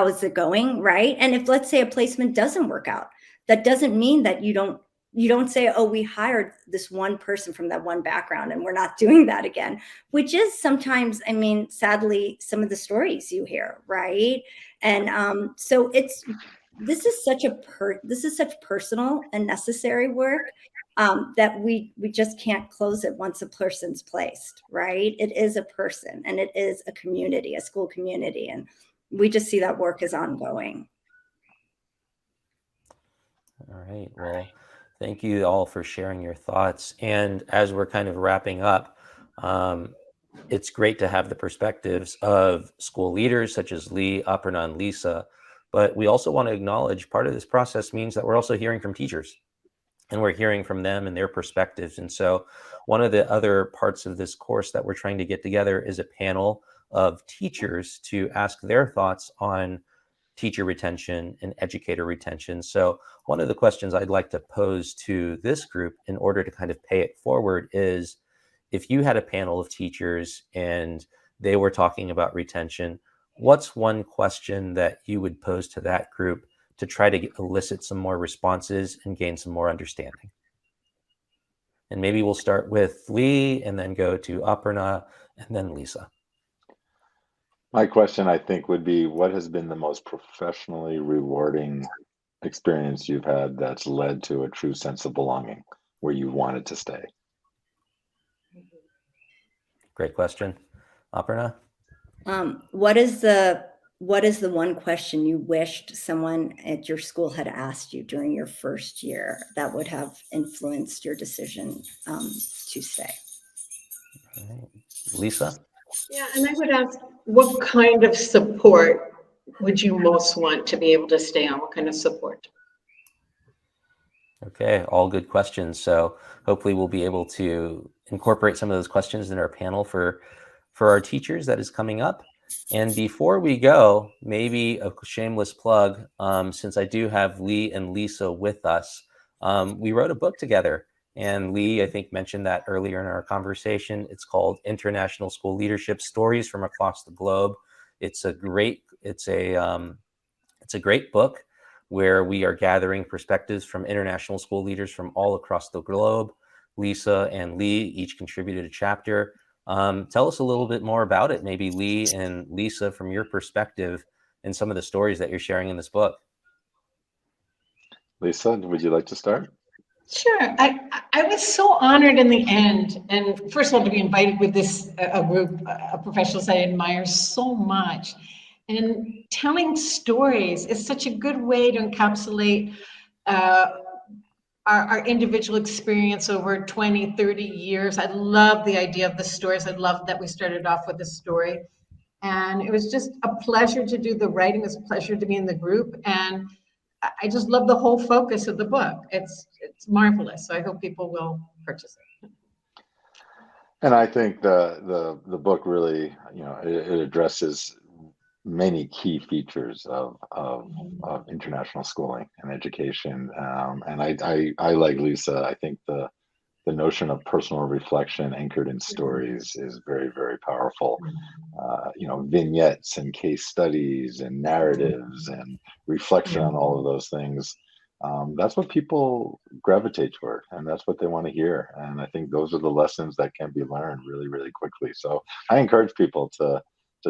[SPEAKER 3] is it going, right? And if, let's say, a placement doesn't work out, that doesn't mean that you don't say, oh, we hired this one person from that one background and we're not doing that again, which is sometimes, I mean, sadly, some of the stories you hear, right? And so this is such personal and necessary work. That we just can't close it once a person's placed, right? It is a person and it is a community, a school community. And we just see that work as ongoing.
[SPEAKER 1] All right. Well, thank you all for sharing your thoughts. And as we're kind of wrapping up, it's great to have the perspectives of school leaders such as Lee, Aparna, and Lisa. But we also want to acknowledge part of this process means that we're also hearing from teachers. And we're hearing from them and their perspectives. And so one of the other parts of this course that we're trying to get together is a panel of teachers to ask their thoughts on teacher retention and educator retention. So one of the questions I'd like to pose to this group in order to kind of pay it forward is, if you had a panel of teachers and they were talking about retention, what's one question that you would pose to that group to try to elicit some more responses and gain some more understanding? And maybe we'll start with Lee and then go to Aparna and then Lisa.
[SPEAKER 5] My question, I think, would be, what has been the most professionally rewarding experience you've had that's led to a true sense of belonging where you wanted to stay?
[SPEAKER 1] Great question. Aparna?
[SPEAKER 3] What is the one question you wished someone at your school had asked you during your first year that would have influenced your decision to stay?
[SPEAKER 1] All right. Lisa?
[SPEAKER 4] Yeah, and I would ask, what kind of support would you most want to be able to stay on? What kind of support?
[SPEAKER 1] Okay, all good questions. So hopefully we'll be able to incorporate some of those questions in our panel for our teachers that is coming up. And before we go, maybe a shameless plug, since I do have Lee and Lisa with us, we wrote a book together. And Lee, I think, mentioned that earlier in our conversation. It's called International School Leadership: Stories from Across the Globe. It's a great book where we are gathering perspectives from international school leaders from all across the globe. Lisa and Lee each contributed a chapter. Tell us a little bit more about it, maybe Lee and Lisa, from your perspective and some of the stories that you're sharing in this book.
[SPEAKER 5] Lisa, would you like to start?
[SPEAKER 4] Sure. I was so honored in the end, and first of all, to be invited with this a group of professionals I admire so much. And telling stories is such a good way to encapsulate our individual experience over 20, 30 years. I love the idea of the stories. I love that we started off with a story. And it was just a pleasure to do the writing. It was a pleasure to be in the group. And I just love the whole focus of the book. It's marvelous. So I hope people will purchase it.
[SPEAKER 5] And I think the book really, it addresses many key features of international schooling and education. And I like Lisa. I think the notion of personal reflection anchored in stories is very, very powerful. Vignettes and case studies and narratives and reflection on all of those things. That's what people gravitate toward, and that's what they want to hear. And I think those are the lessons that can be learned really, really quickly. So I encourage people to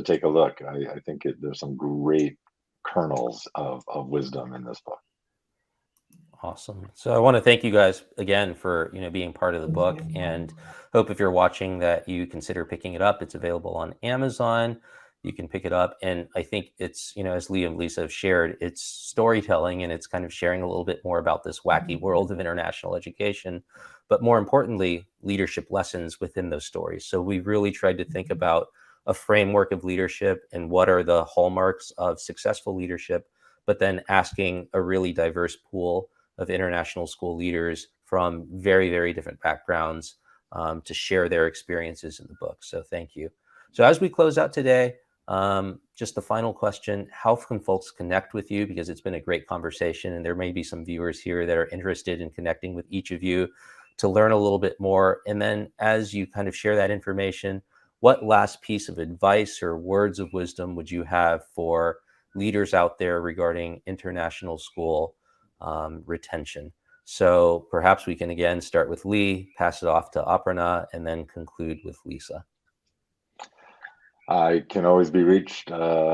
[SPEAKER 5] take a look. I think there's some great kernels of wisdom in this book.
[SPEAKER 1] Awesome. So I want to thank you guys again for being part of the book, and hope if you're watching that you consider picking it up. It's available on Amazon. You can pick it up, and I think it's as Lee and Lisa have shared, it's storytelling, and it's kind of sharing a little bit more about this wacky world of international education, but more importantly, leadership lessons within those stories. So we really tried to think about a framework of leadership and what are the hallmarks of successful leadership, but then asking a really diverse pool of international school leaders from very, very different backgrounds to share their experiences in the book. So thank you. So as we close out today, just the final question: how can folks connect with you? Because it's been a great conversation, and there may be some viewers here that are interested in connecting with each of you to learn a little bit more. And then as you kind of share that information, what last piece of advice or words of wisdom would you have for leaders out there regarding international school retention? So perhaps we can again start with Lee, pass it off to Aparna, and then conclude with Lisa.
[SPEAKER 5] I can always be reached via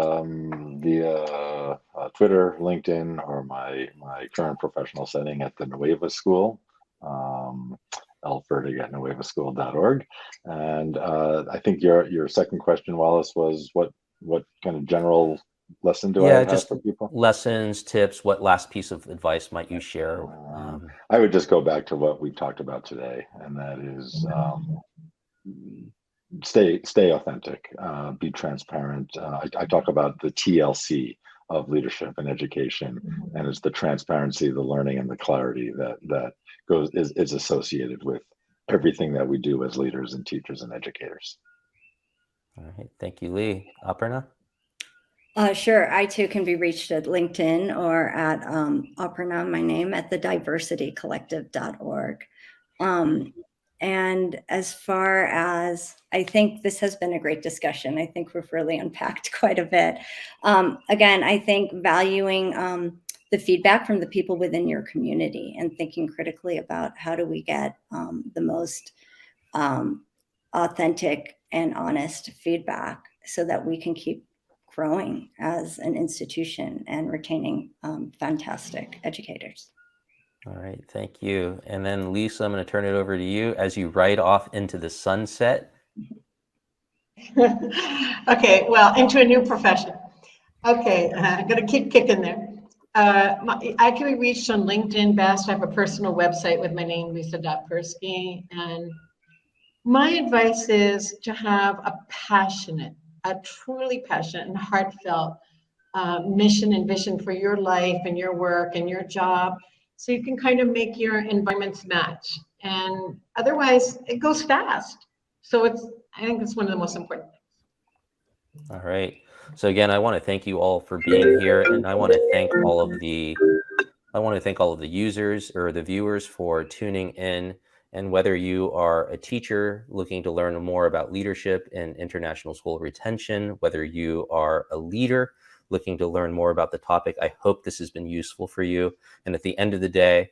[SPEAKER 5] Twitter, LinkedIn, or my current professional setting at the Nueva School, Fertig at nuevaschool.org. And I think your second question, Wallace, was what kind of general lesson do I have for people?
[SPEAKER 1] Lessons, tips. What last piece of advice might you share?
[SPEAKER 5] I would just go back to what we've talked about today, and that is stay authentic, be transparent. I talk about the TLC of leadership and education, and it's the transparency, the learning, and the clarity that is associated with everything that we do as leaders and teachers and educators.
[SPEAKER 1] All right, thank you, Lee. Aparna?
[SPEAKER 3] Sure. I too can be reached at LinkedIn or at Aparna, my name, at thediversitycollective.org. And as far as, I think this has been a great discussion. I think we've really unpacked quite a bit. Again, I think valuing the feedback from the people within your community and thinking critically about how do we get the most authentic and honest feedback so that we can keep growing as an institution and retaining fantastic educators.
[SPEAKER 1] All right, thank you. And then Lisa, I'm going to turn it over to you as you ride off into the sunset.
[SPEAKER 4] Okay, well, into a new profession. Okay, I'm going to keep kicking there. I can be reached on LinkedIn best. I have a personal website with my name, lisa.perskie. And my advice is to have a truly passionate and heartfelt mission and vision for your life and your work and your job, so you can kind of make your environments match. And otherwise, it goes fast. So I think it's one of the most important things.
[SPEAKER 1] All right. So again, I want to thank you all for being here, and I want to thank all of the users or the viewers for tuning in And whether you are a teacher looking to learn more about leadership and international school retention, whether you are a leader looking to learn more about the topic, I hope this has been useful for you. And at the end of the day,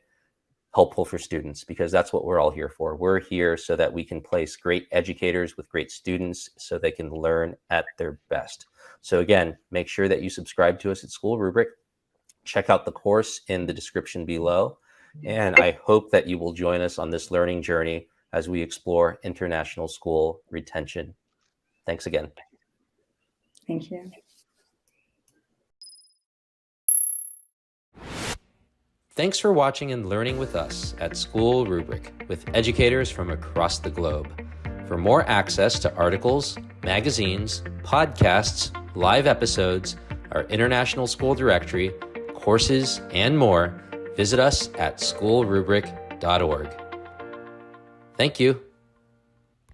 [SPEAKER 1] helpful for students, because that's what we're all here for. We're here so that we can place great educators with great students so they can learn at their best. So again, make sure that you subscribe to us at SchoolRubric. Check out the course in the description below. And I hope that you will join us on this learning journey as we explore international school retention. Thanks again.
[SPEAKER 3] Thank you.
[SPEAKER 1] Thanks for watching and learning with us at SchoolRubric with educators from across the globe. For more access to articles, magazines, podcasts, live episodes, our international school directory, courses, and more, visit us at schoolrubric.org. Thank you.